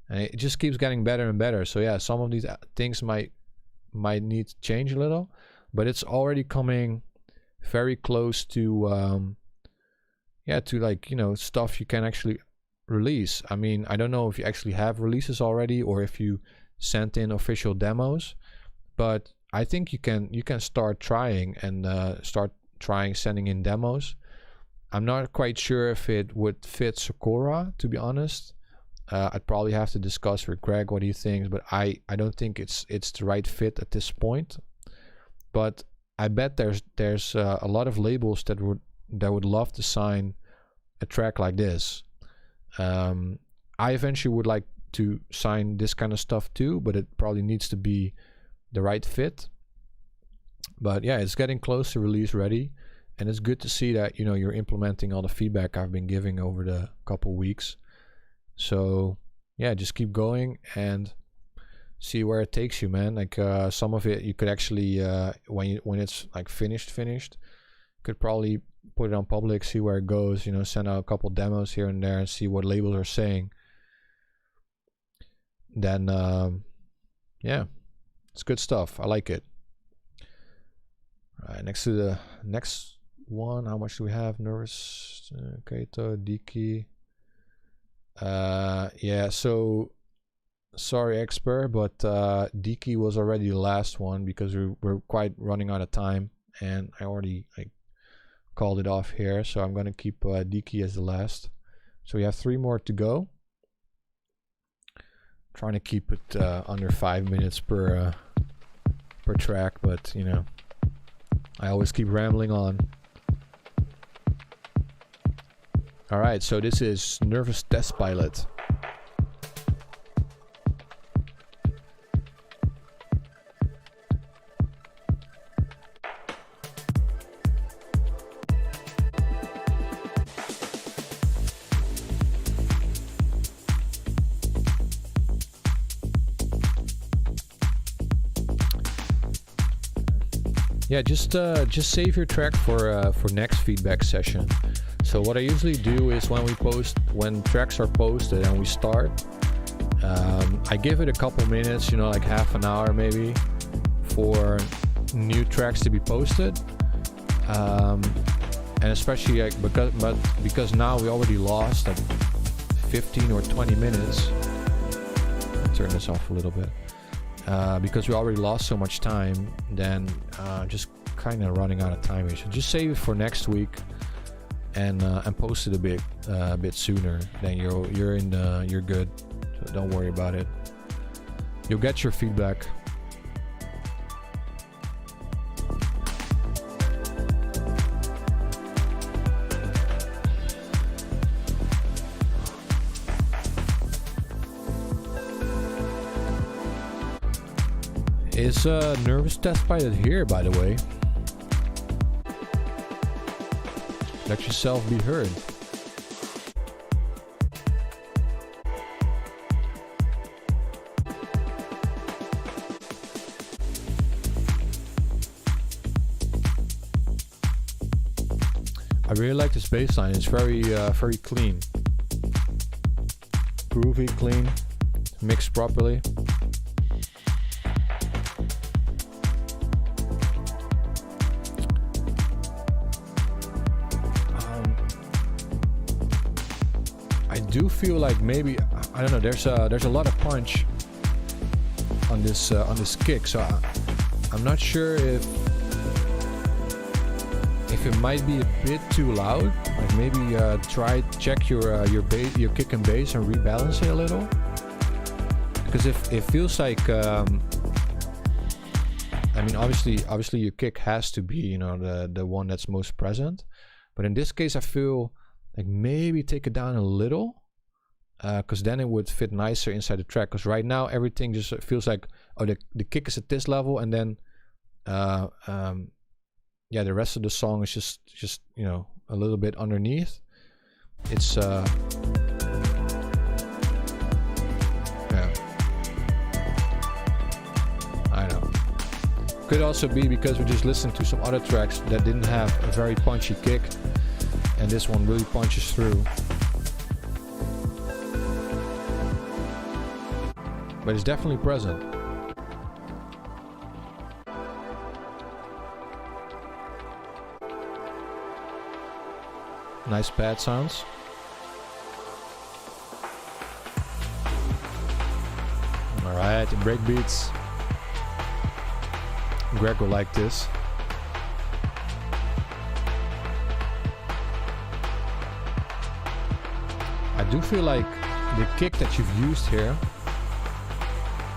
And it just keeps getting better and better. So yeah, some of these things might need to change a little, but it's already coming very close to to, like, you know, stuff you can actually release. I mean, I don't know if you actually have releases already or if you sent in official demos, but I think you can start trying and sending in demos. I'm not quite sure if it would fit SEKORA, to be honest. I'd probably have to discuss with Greg what he thinks, but I don't think it's the right fit at this point. But I bet there's a lot of labels that would love to sign a track like this. I eventually would like to sign this kind of stuff too, but it probably needs to be the right fit. But yeah, it's getting close to release ready, and it's good to see that, you know, you're implementing all the feedback I've been giving over the couple weeks. So yeah, just keep going, and see where it takes you, man. Like some of it you could actually when it's like finished, could probably put it on public, see where it goes, you know, send out a couple demos here and there and see what labels are saying. Then yeah, it's good stuff. I like it. All right, next to the next one, how much do we have? Nervous, Kato, Diki. Yeah, so sorry expert, but Diki was already the last one because we're quite running out of time, and I already called it off here, so I'm gonna keep Diki as the last. So we have 3 more to go. Trying to keep it under 5 minutes per track, but you know, I always keep rambling on. All right, so this is Nervous Test Pilot. Yeah, just save your track for next feedback session. So what I usually do is when tracks are posted and we start, I give it a couple minutes, you know, like half an hour maybe, for new tracks to be posted. And especially because now we already lost like 15 or 20 minutes. Turn this off a little bit. Because we already lost so much time, then just kind of running out of time here. So just save it for next week and post it a bit sooner. Then you're good. So don't worry about it. You'll get your feedback. Is Nervous Test Pilot here, by the way? Let yourself be heard. I really like this bass line. It's very clean, groovy, clean, mixed properly. I do feel like maybe, I don't know, there's a lot of punch on this kick, so I'm not sure if it might be a bit too loud. Like maybe check your kick and bass and rebalance it a little, because if it feels like I mean, obviously your kick has to be, you know, the one that's most present, but in this case I feel like maybe take it down a little, because then it would fit nicer inside the track. Because right now everything just feels like, oh, the kick is at this level, and then yeah, the rest of the song is just you know, a little bit underneath. It's yeah, I know. Could also be because we just listened to some other tracks that didn't have a very punchy kick, and this one really punches through. But it's definitely present. Nice pad sounds. Alright, the break beats. Greg will like this. I do feel like the kick that you've used here,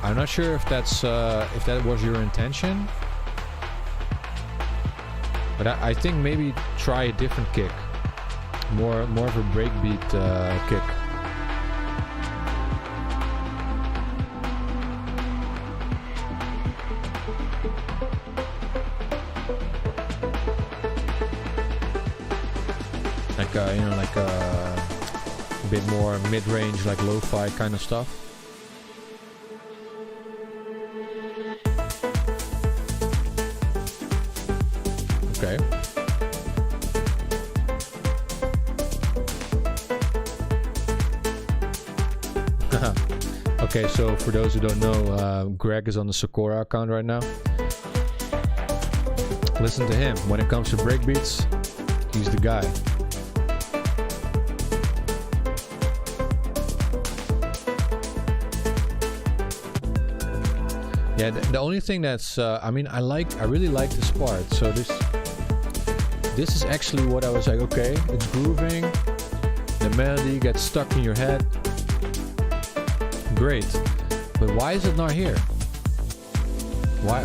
I'm not sure if that was your intention, but I think maybe try a different kick, more of a breakbeat kick. Like you know, like a bit more mid-range, like lo-fi kind of stuff. Okay. Okay, so for those who don't know, Greg is on the SEKORA account right now. Listen to him. When it comes to breakbeats, he's the guy. Yeah, the only thing that's, I mean, I really like this part. So this is actually what I was like, okay, it's grooving. The melody gets stuck in your head. Great, but why is it not here? Why?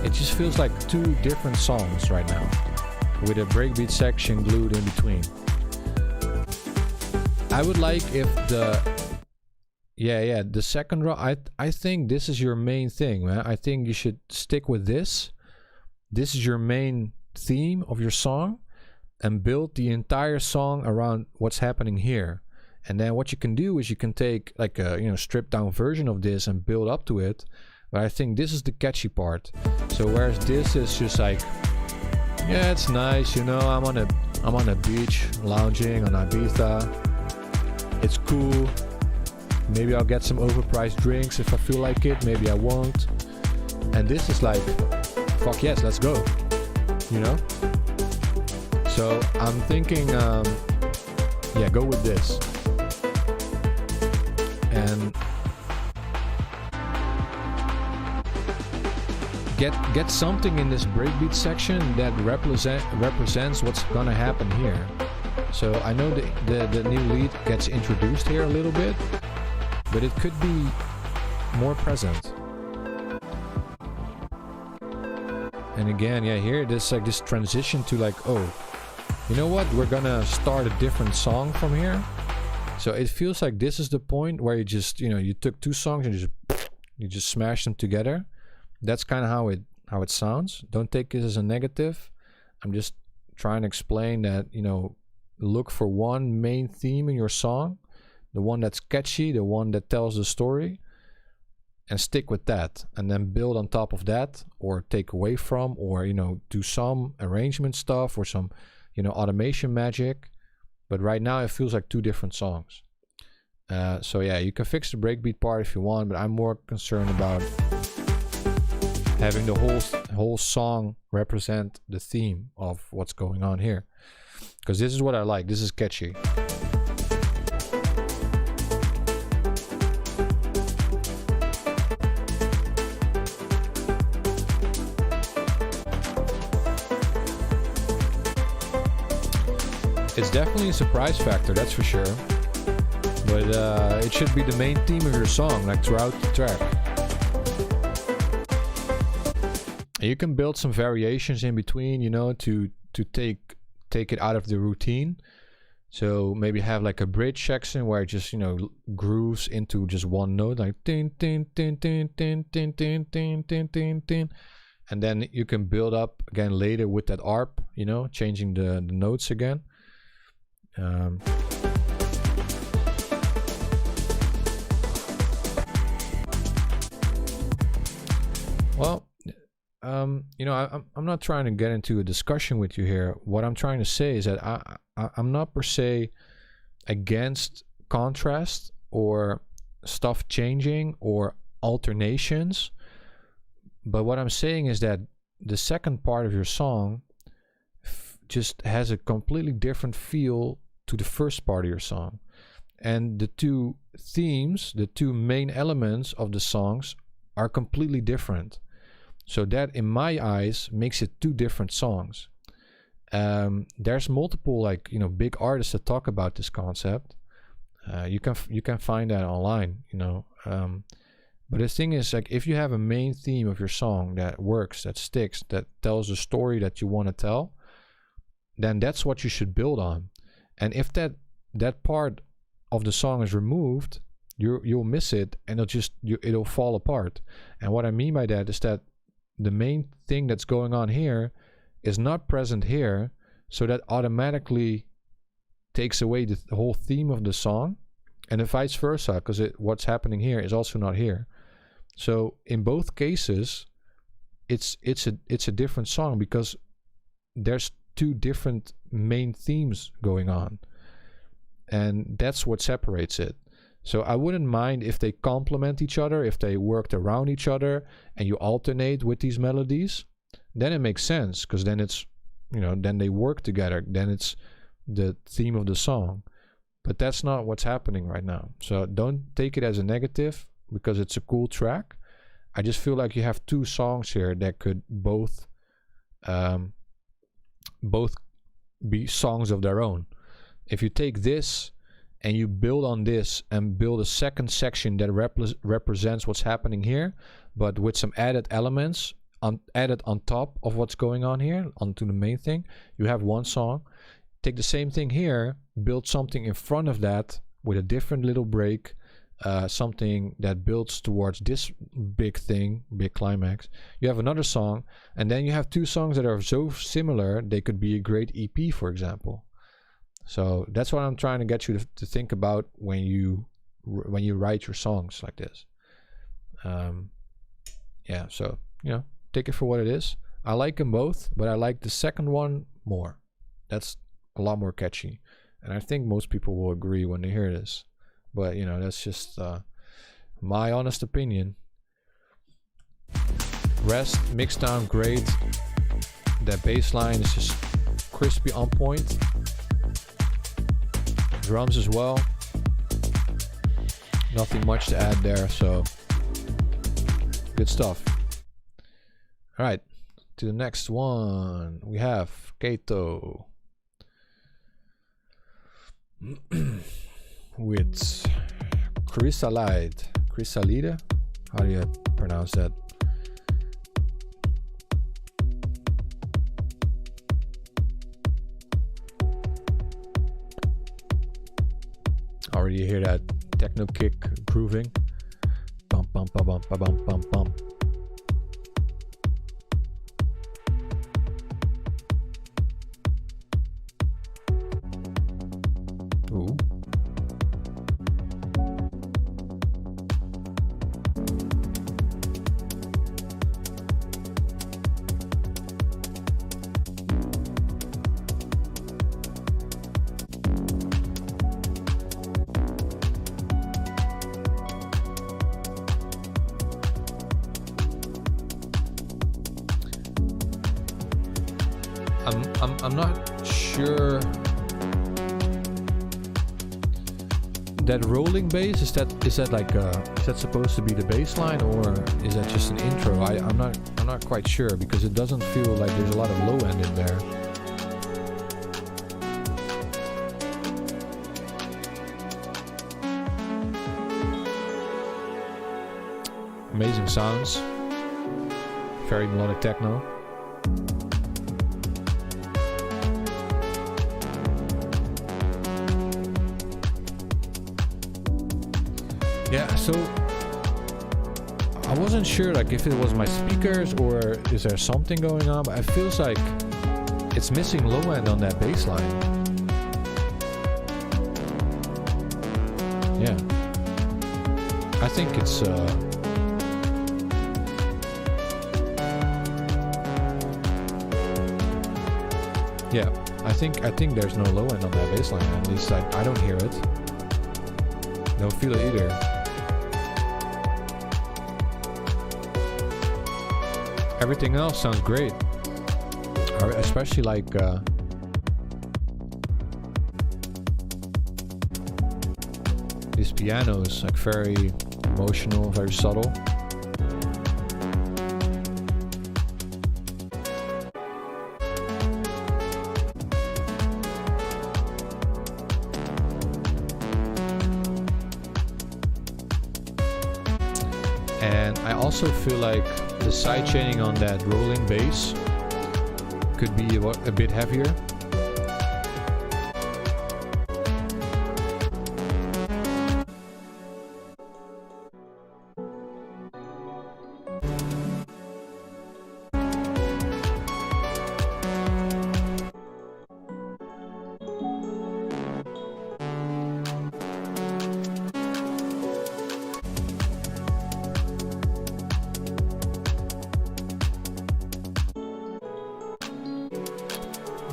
It just feels like two different songs right now, with a breakbeat section glued in between. I would like if the the second row. I think this is your main thing, man. I think you should stick with this. This is your main theme of your song, and build the entire song around what's happening here. And then what you can do is you can take like a stripped down version of this and build up to it. But I think this is the catchy part. So whereas this is just like, yeah, it's nice, I'm on a beach lounging on Ibiza. It's cool. Maybe I'll get some overpriced drinks if I feel like it. Maybe I won't. And this is like, fuck yes, let's go. So I'm thinking, go with this. And get something in this breakbeat section that represents what's gonna happen here. So I know the new lead gets introduced here a little bit, but it could be more present. And again, here there's like this transition to like, oh, you know what? We're gonna start a different song from here. So it feels like this is the point where you just, you took two songs and you just smashed them together. That's kind of how it sounds. Don't take this as a negative. I'm just trying to explain that, look for one main theme in your song, the one that's catchy, the one that tells the story, and stick with that, and then build on top of that, or take away from, or do some arrangement stuff or some automation magic. But right now it feels like two different songs. So yeah, you can fix the breakbeat part if you want, but I'm more concerned about having the whole song represent the theme of what's going on here, because this is what I like. This is catchy. It's definitely a surprise factor, that's for sure. But it should be the main theme of your song, like throughout the track. And you can build some variations in between, to take it out of the routine. So maybe have like a bridge section where it just, grooves into just one note, like tin tin tin tin tin tin tin tin tin tin tin. And then you can build up again later with that ARP, changing the notes again. I'm not trying to get into a discussion with you here. What I'm trying to say is that I'm not per se against contrast or stuff changing or alternations, but what I'm saying is that the second part of your song just has a completely different feel to the first part of your song, and the two themes, the two main elements of the songs, are completely different. So that, in my eyes, makes it two different songs. There's multiple big artists that talk about this concept. You can find that online, but the thing is, like, if you have a main theme of your song that works, that sticks, that tells the story that you want to tell, then that's what you should build on. And if that part of the song is removed, you'll miss it, and it'll fall apart. And what I mean by that is that the main thing that's going on here is not present here, so that automatically takes away the whole theme of the song, and then vice versa, because what's happening here is also not here. So in both cases, it's a different song because there's two different main themes going on, and that's what separates it. So I wouldn't mind if they complement each other, if they worked around each other and you alternate with these melodies. Then it makes sense, because then it's, you know, then they work together, then it's the theme of the song. But that's not what's happening right now. So don't take it as a negative, because it's a cool track. I just feel like you have two songs here that could both be songs of their own. If you take this and you build on this and build a second section that represents what's happening here, but with some added elements added on top of what's going on here, onto the main thing, you have one song. Take the same thing here, build something in front of that with a different little break, something that builds towards this big thing, big climax. You have another song, and then you have two songs that are so similar they could be a great EP, for example. So that's what I'm trying to get you to think about when you write your songs like this. Yeah, so, you know, take it for what it is. I like them both, but I like the second one more. That's a lot more catchy, and I think most people will agree when they hear this. But, you know, that's just my honest opinion. Rest, mixed down, great. That bass line is just crispy, on point. Drums as well. Nothing much to add there, so good stuff. All right, to the next one. We have Kato with Chrysalide. How do you pronounce that? Already hear that techno kick grooving. Bum bum bum bum bum bum bum. Ooh. I'm not sure. That rolling bass, is that like is that supposed to be the bass line, or is that just an intro? I'm not quite sure, because it doesn't feel like there's a lot of low end in there. Amazing sounds. Very melodic techno. Yeah, so I wasn't sure like if it was my speakers or is there something going on, but it feels like it's missing low end on that bass line. Yeah, I think it's yeah, I think there's no low end on that bass line. At least I don't hear it. Don't feel it either. Everything else sounds great, especially like this piano is like very emotional, very subtle. And I also feel like the sidechaining on that rolling bass could be a bit heavier.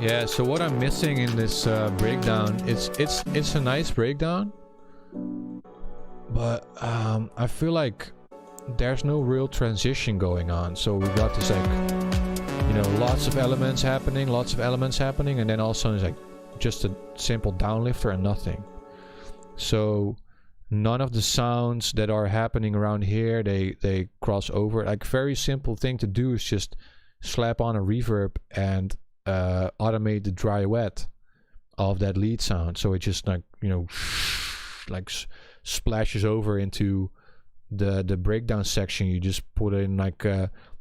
Yeah, so what I'm missing in this breakdown, it's a nice breakdown, but I feel like there's no real transition going on. So we got this like, you know, lots of elements happening, and then all of a sudden it's like just a simple downlifter and nothing. So none of the sounds that are happening around here, they cross over. Like, very simple thing to do is just slap on a reverb and automate the dry wet of that lead sound, so it just, like, you know, like splashes over into the breakdown section. You just put in like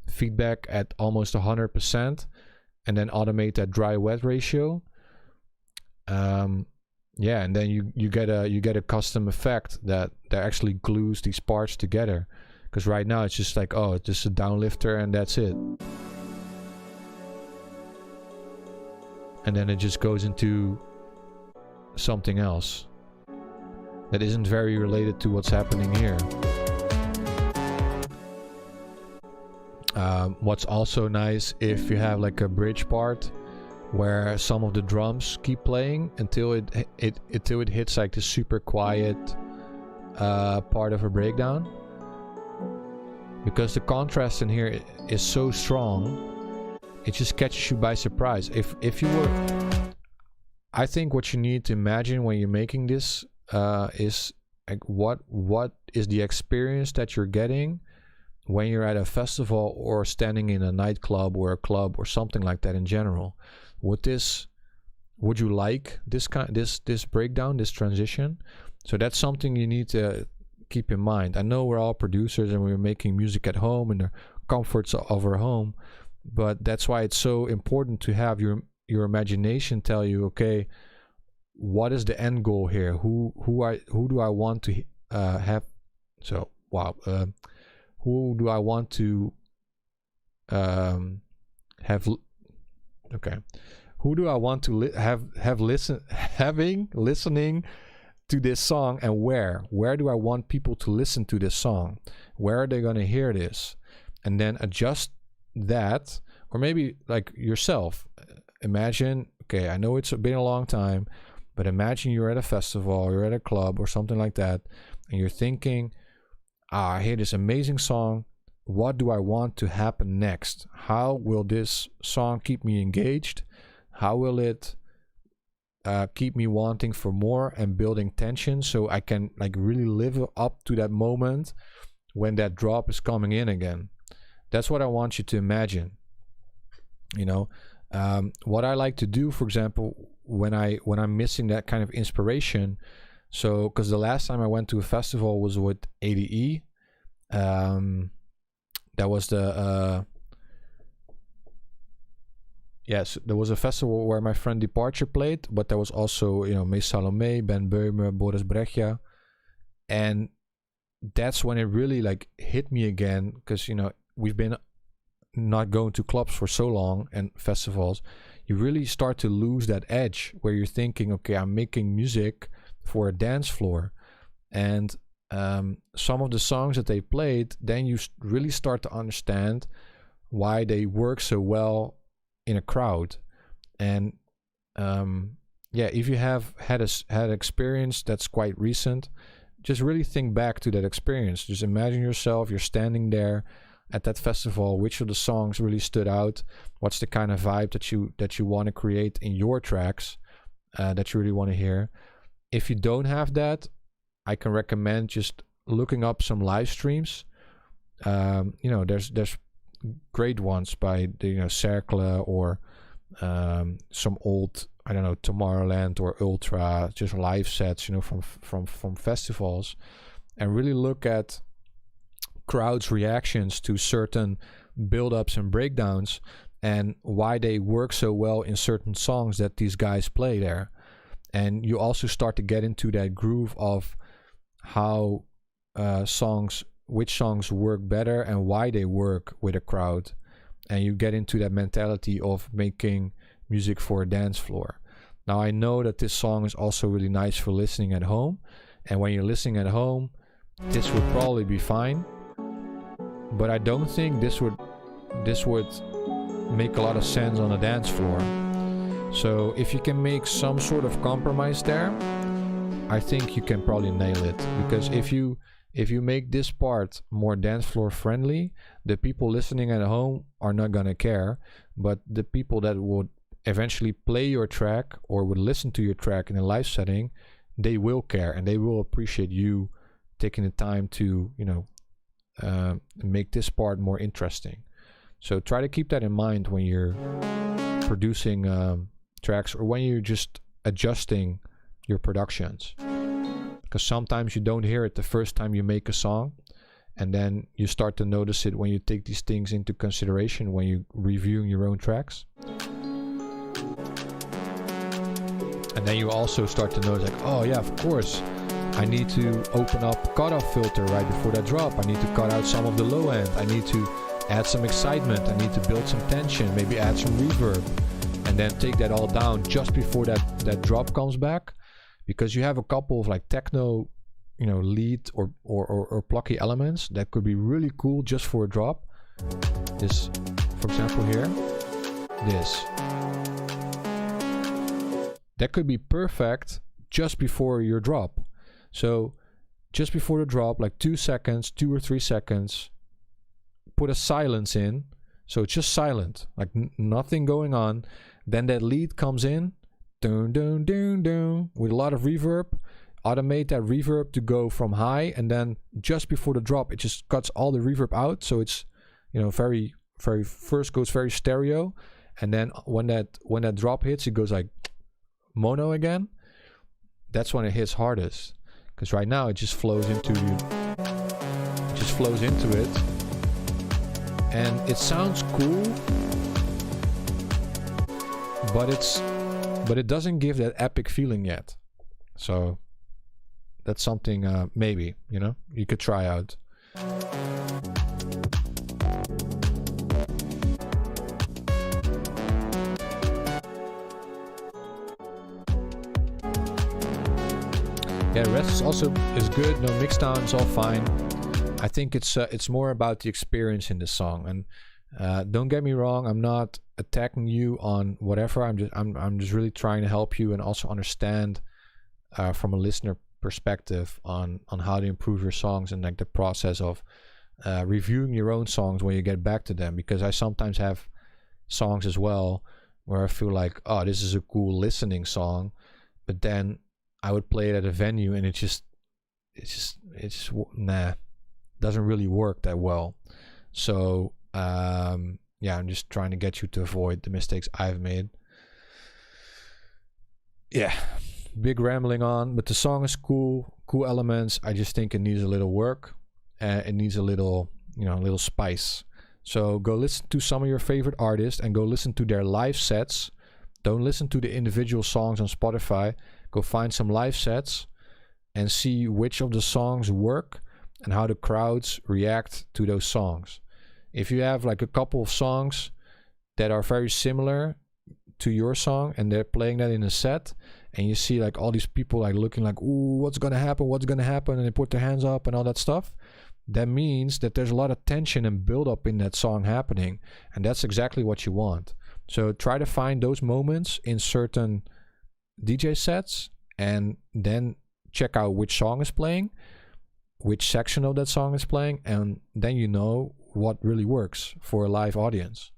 feedback at almost 100% and then automate that dry wet ratio. Yeah, and then you get a custom effect that actually glues these parts together, because right now it's just like, oh, it's just a downlifter and that's it. And then it just goes into something else that isn't very related to what's happening here. What's also nice, if you have like a bridge part where some of the drums keep playing until it hits like the super quiet part of a breakdown, because the contrast in here is so strong, it just catches you by surprise. If you were, I think what you need to imagine when you're making this is like, what is the experience that you're getting when you're at a festival or standing in a nightclub or a club or something like that in general. Would you like this breakdown, this transition? So that's something you need to keep in mind. I know we're all producers and we're making music at home in the comforts of our home, but that's why it's so important to have your imagination tell you, okay, what is the end goal here? Who do I want to have? So wow, who do I want to have? Okay, who do I want to listening to this song, and where do I want people to listen to this song? Where are they going to hear this? And then adjust that, or maybe like yourself, imagine, okay, I know it's been a long time, but imagine you're at a festival, you're at a club or something like that, and you're thinking, I hear this amazing song, what do I want to happen next? How will this song keep me engaged? How will it keep me wanting for more and building tension, so I can like really live up to that moment when that drop is coming in again? That's what I want you to imagine. You know, what I like to do, for example, when I'm missing that kind of inspiration. So, because the last time I went to a festival was with ADE. That was the yes, there was a festival where my friend Departure played, but there was also, you know, Mees Salome, Ben Beumer, Boris Brejcha, and that's when it really like hit me again, because, you know, we've been not going to clubs for so long and festivals. You really start to lose that edge where you're thinking, okay, I'm making music for a dance floor, and some of the songs that they played, then you really start to understand why they work so well in a crowd. And yeah, if you have had experience that's quite recent, just really think back to that experience. Just imagine yourself, you're standing there at that festival, which of the songs really stood out, what's the kind of vibe that you want to create in your tracks, that you really want to hear. If you don't have that, I can recommend just looking up some live streams. You know, there's great ones by the, you know, SEKORA, or some old, I don't know, Tomorrowland or Ultra, just live sets, you know, from festivals, and really look at crowds' reactions to certain build-ups and breakdowns, and why they work so well in certain songs that these guys play there. And you also start to get into that groove of how which songs work better and why they work with a crowd, and you get into that mentality of making music for a dance floor. Now, I know that this song is also really nice for listening at home, and when you're listening at home, this would probably be fine, but I don't think this would make a lot of sense on a dance floor. So if you can make some sort of compromise there, I think you can probably nail it. Because if you make this part more dance floor friendly, the people listening at home are not gonna care, but the people that would eventually play your track or would listen to your track in a live setting, they will care and they will appreciate you taking the time to, you know, make this part more interesting. So try to keep that in mind when you're producing tracks or when you're just adjusting your productions, because sometimes you don't hear it the first time you make a song, and then you start to notice it when you take these things into consideration when you're reviewing your own tracks. And then you also start to notice like, oh yeah, of course, I need to open up cutoff filter right before that drop. I need to cut out some of the low end. I need to add some excitement. I need to build some tension, maybe add some reverb, and then take that all down just before that drop comes back. Because you have a couple of like techno, you know, lead or plucky elements that could be really cool just for a drop. This, for example here, this. That could be perfect just before your drop. So just before the drop, like 2 seconds, 2 or 3 seconds, put a silence in. So it's just silent, like nothing going on. Then that lead comes in, dun, dun, dun, dun, with a lot of reverb. Automate that reverb to go from high, and then just before the drop, it just cuts all the reverb out. So it's, you know, very first goes very stereo, and then when that drop hits, it goes like mono again. That's when it hits hardest, because right now it just flows into it, and it sounds cool, but it doesn't give that epic feeling yet. So that's something maybe, you know, you could try out. Yeah, the rest is good. No mixdown, it's all fine. I think it's more about the experience in the song. And don't get me wrong, I'm not attacking you on whatever. I'm just really trying to help you and also understand from a listener perspective on how to improve your songs and like the process of reviewing your own songs when you get back to them. Because I sometimes have songs as well where I feel like, oh, this is a cool listening song, but then I would play it at a venue and it's just nah, doesn't really work that well. So yeah, I'm just trying to get you to avoid the mistakes I've made. Yeah, big rambling on, but the song is cool elements. I just think it needs a little work. It needs a little, you know, a little spice. So go listen to some of your favorite artists and go listen to their live sets. Don't listen to the individual songs on Spotify. Go find some live sets and see which of the songs work and how the crowds react to those songs. If you have like a couple of songs that are very similar to your song and they're playing that in a set, and you see like all these people like looking like, ooh, what's gonna happen, and they put their hands up and all that stuff, that means that there's a lot of tension and build up in that song happening, and that's exactly what you want. So try to find those moments in certain DJ sets, and then check out which song is playing, which section of that song is playing, and then you know what really works for a live audience,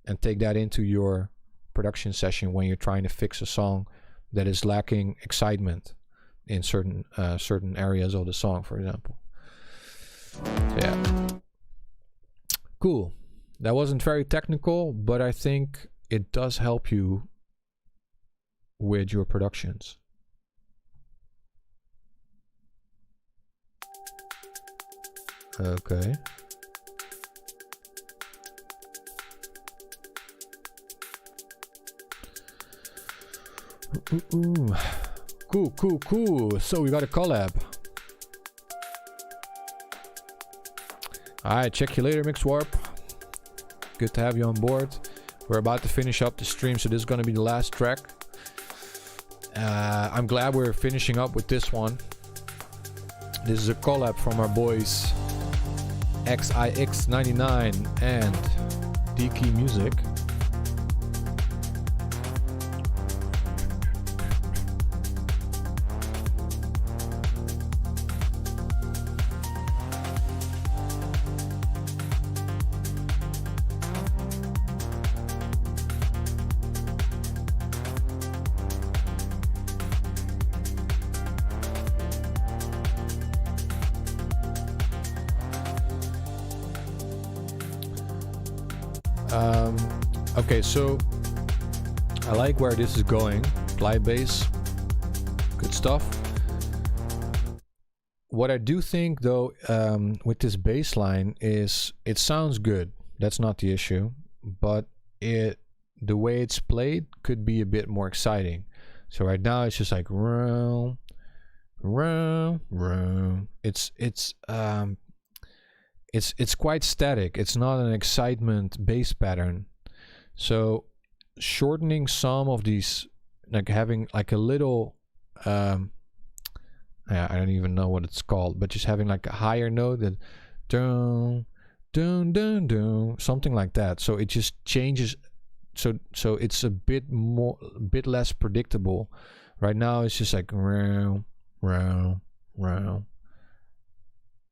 and take that into your production session when you're trying to fix a song that is lacking excitement in certain areas of the song, for example. So yeah, cool. That wasn't very technical, but I think it does help you with your productions. Okay. Cool. So we got a collab. Alright, check you later, Mixed Warp. Good to have you on board. We're about to finish up the stream, so this is going to be the last track. I'm glad we're finishing up with this one. This is a collab from our boys XIX99 and DK Music. Okay, so I like where this is going. Apply bass, good stuff. What I do think though, with this bass line is it sounds good. That's not the issue, but the way it's played could be a bit more exciting. So right now it's just like room. It's quite static. It's not an excitement bass pattern. So shortening some of these, like having like a little I don't even know what it's called, but just having like a higher note that dun dun dun dun, something like that. So it just changes. So it's a bit less predictable. Right now it's just like round.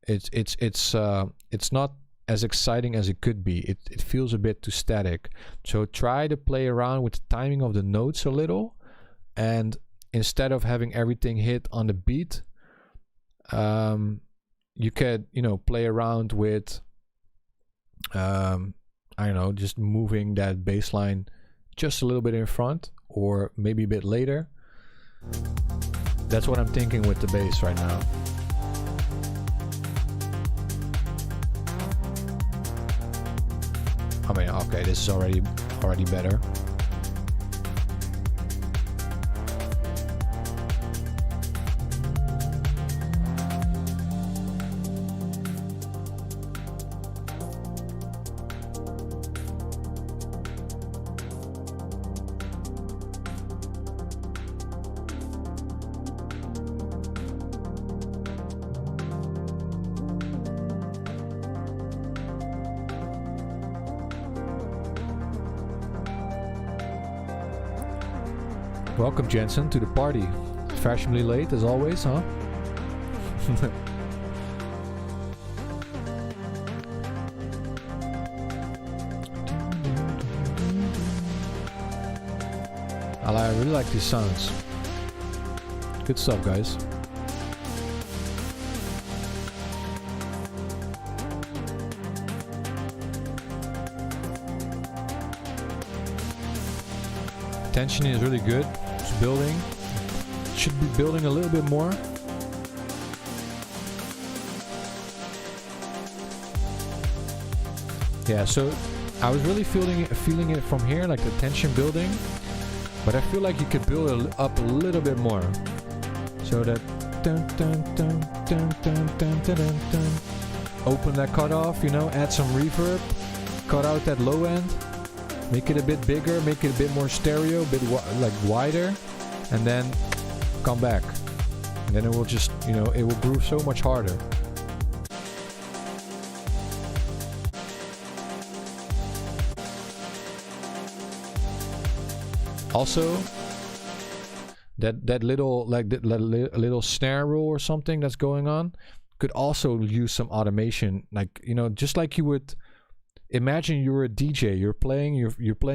It's not as exciting as it could be. It feels a bit too static. So try to play around with the timing of the notes a little, and instead of having everything hit on the beat, you could, play around with, I don't know, just moving that bass line just a little bit in front, or maybe a bit later. That's what I'm thinking with the bass right now. I mean, okay, this is already better. Welcome, Jensen, to the party. Fashionably late, as always, huh? I really like these sounds. Good stuff, guys. Tension is really good. It's building. Should be building a little bit more. Yeah, so I was really feeling it from here, like the tension building. But I feel like you could build it up a little bit more. So that dun, dun, dun, dun, dun, dun, dun, dun, dun. Open that cutoff, add some reverb, cut out that low end. Make it a bit bigger, make it a bit more stereo, a bit wider, and then come back. And then it will just, it will groove so much harder. Also, that little little snare roll or something that's going on could also use some automation, just like you would. Imagine you're a DJ, you're playing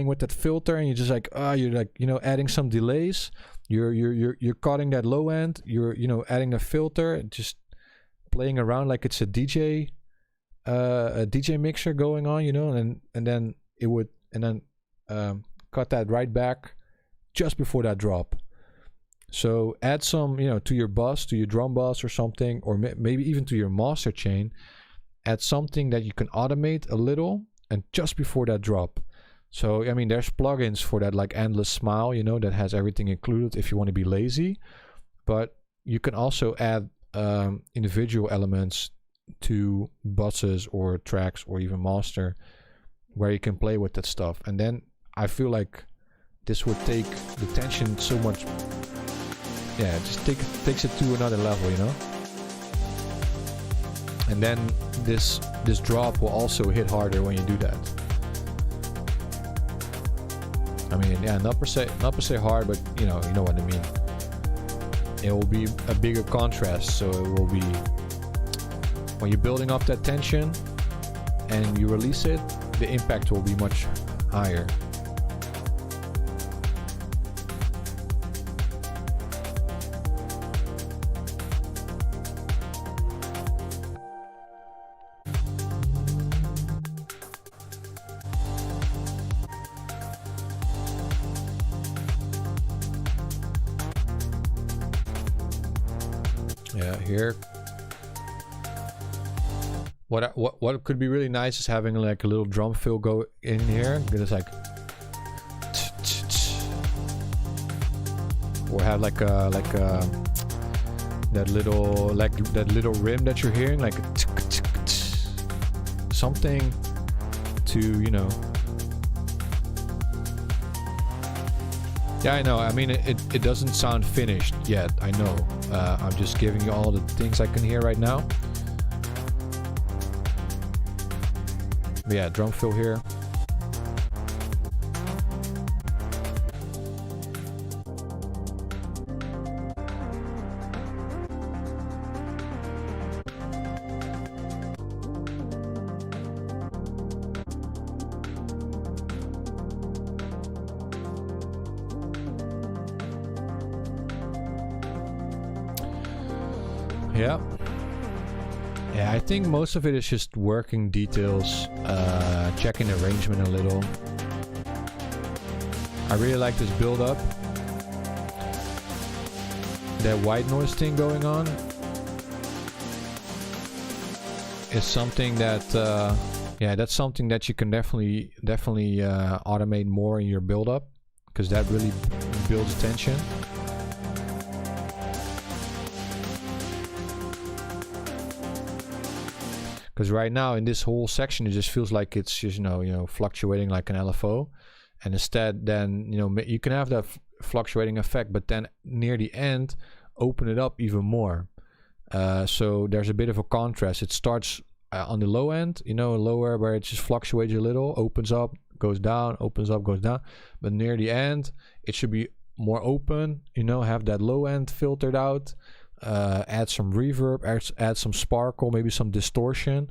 with that filter, and you're just like, adding some delays. You're cutting that low end. You're adding a filter, just playing around like it's a DJ mixer going on, and then it would cut that right back just before that drop. So add some, to your bus, to your drum bus or something, or maybe even to your master chain. Add something that you can automate a little, and just before that drop. So, I mean, there's plugins for that, like Endless Smile, that has everything included if you want to be lazy. But you can also add individual elements to buses or tracks or even master, where you can play with that stuff. And then I feel like this would take the tension so much. Yeah, just takes it to another level, And then this drop will also hit harder when you do that. I mean, yeah, not per se hard, but you know what I mean. It will be a bigger contrast, so it will be when you're building up that tension and you release it, the impact will be much higher. Yeah, here. What could be really nice is having like a little drum fill go in here. It's like, or have like a that little rim that you're hearing, like something to, you know. Yeah, I know. I mean, it doesn't sound finished yet. I know. I'm just giving you all the things I can hear right now. But yeah, drum fill here. Yeah. Yeah, I think most of it is just working details, checking arrangement a little. I really like this build up. That white noise thing going on is something that, yeah, that's something that you can definitely automate more in your build up, because that really builds tension. Because right now in this whole section, it just feels like it's just, you know, fluctuating like an LFO. And instead, then, you know, you can have that fluctuating effect, but then near the end, open it up even more. So there's a bit of a contrast. It starts on the low end, you know, lower, where it just fluctuates a little, opens up, goes down, opens up, goes down. But near the end, it should be more open, you know, have that low end filtered out. Add some reverb, add some sparkle, maybe some distortion,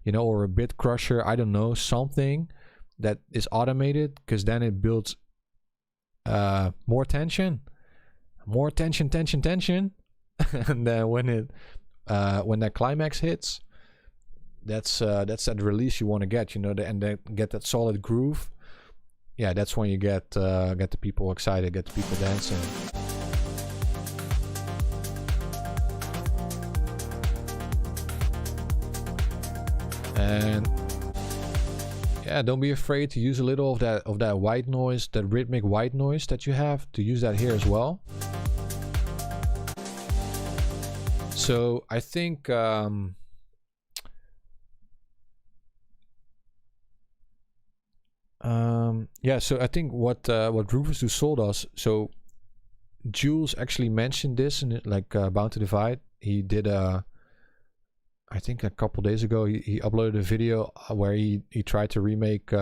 you know, or a bit crusher, I don't know, something that is automated, because then it builds more tension. And then when that climax hits, that's that release you want to get, you know, and then get that solid groove. Yeah, that's when you get the people excited, get the people dancing. And yeah, don't be afraid to use a little of that white noise, that rhythmic white noise that you have, to use that here as well. So I think yeah, so I think what Rufus sold us. So Jules actually mentioned this in like Bound to Divide. He did I think a couple days ago, he uploaded a video where he tried to remake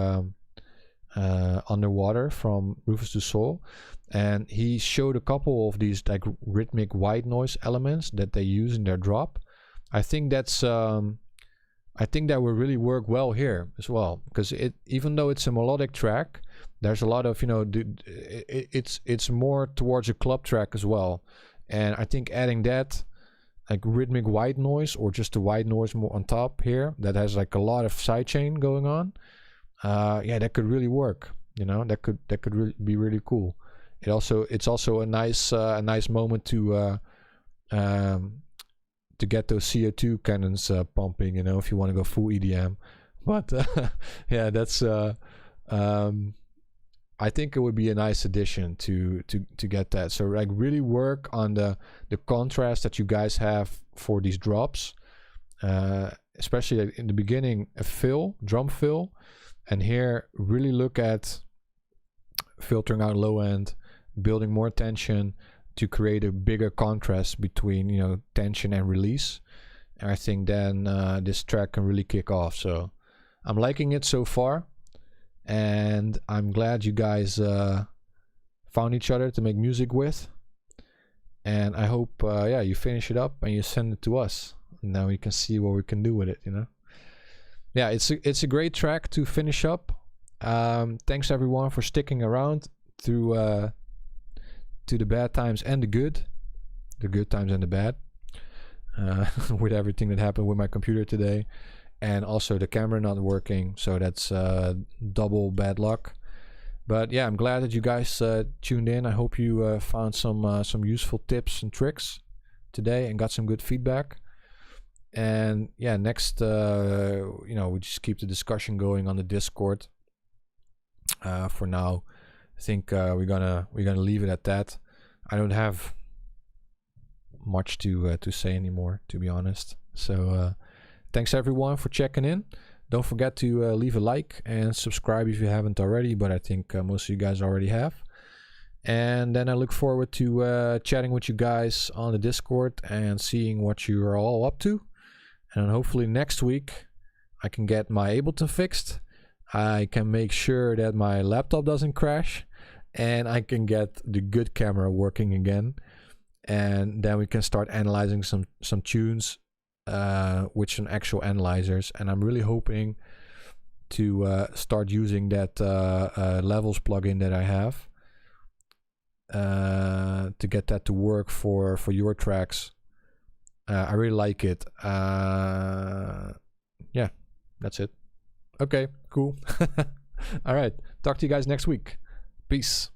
Underwater from Rufus Du Sol, and he showed a couple of these like rhythmic white noise elements that they use in their drop. I think that's I think that will really work well here as well, because even though it's a melodic track, there's a lot of, you know, it's more towards a club track as well, and I think adding that like rhythmic white noise, or just the white noise more on top here that has like a lot of sidechain going on, yeah, that could really work, you know. That could really be really cool. It's also a nice moment to get those CO2 cannons pumping, you know, if you want to go full EDM. But yeah, that's I think it would be a nice addition to get that. So like really work on the contrast that you guys have for these drops, especially in the beginning, a drum fill, and here really look at filtering out low end, building more tension to create a bigger contrast between, you know, tension and release. And I think then this track can really kick off. So I'm liking it so far. And I'm glad you guys found each other to make music with. And I hope, yeah, you finish it up and you send it to us. And now we can see what we can do with it, you know. Yeah, it's a great track to finish up. Thanks everyone for sticking around through to the bad times and the good times and the bad, with everything that happened with my computer today. And also the camera not working, so that's double bad luck. But yeah, I'm glad that you guys tuned in. I hope you found some useful tips and tricks today and got some good feedback. And yeah, next, you know, we just keep the discussion going on the Discord. For now, I think we're gonna leave it at that. I don't have much to say anymore, to be honest. So thanks everyone for checking in. Don't forget to leave a like and subscribe if you haven't already, but I think most of you guys already have. And then I look forward to chatting with you guys on the Discord and seeing what you are all up to. And hopefully next week I can get my Ableton fixed. I can make sure that my laptop doesn't crash, and I can get the good camera working again. And then we can start analyzing some tunes with some actual analyzers. And I'm really hoping to start using that levels plugin that I have to get that to work for your tracks. I really like it. Yeah, that's it. Okay, cool. All right, talk to you guys next week. Peace.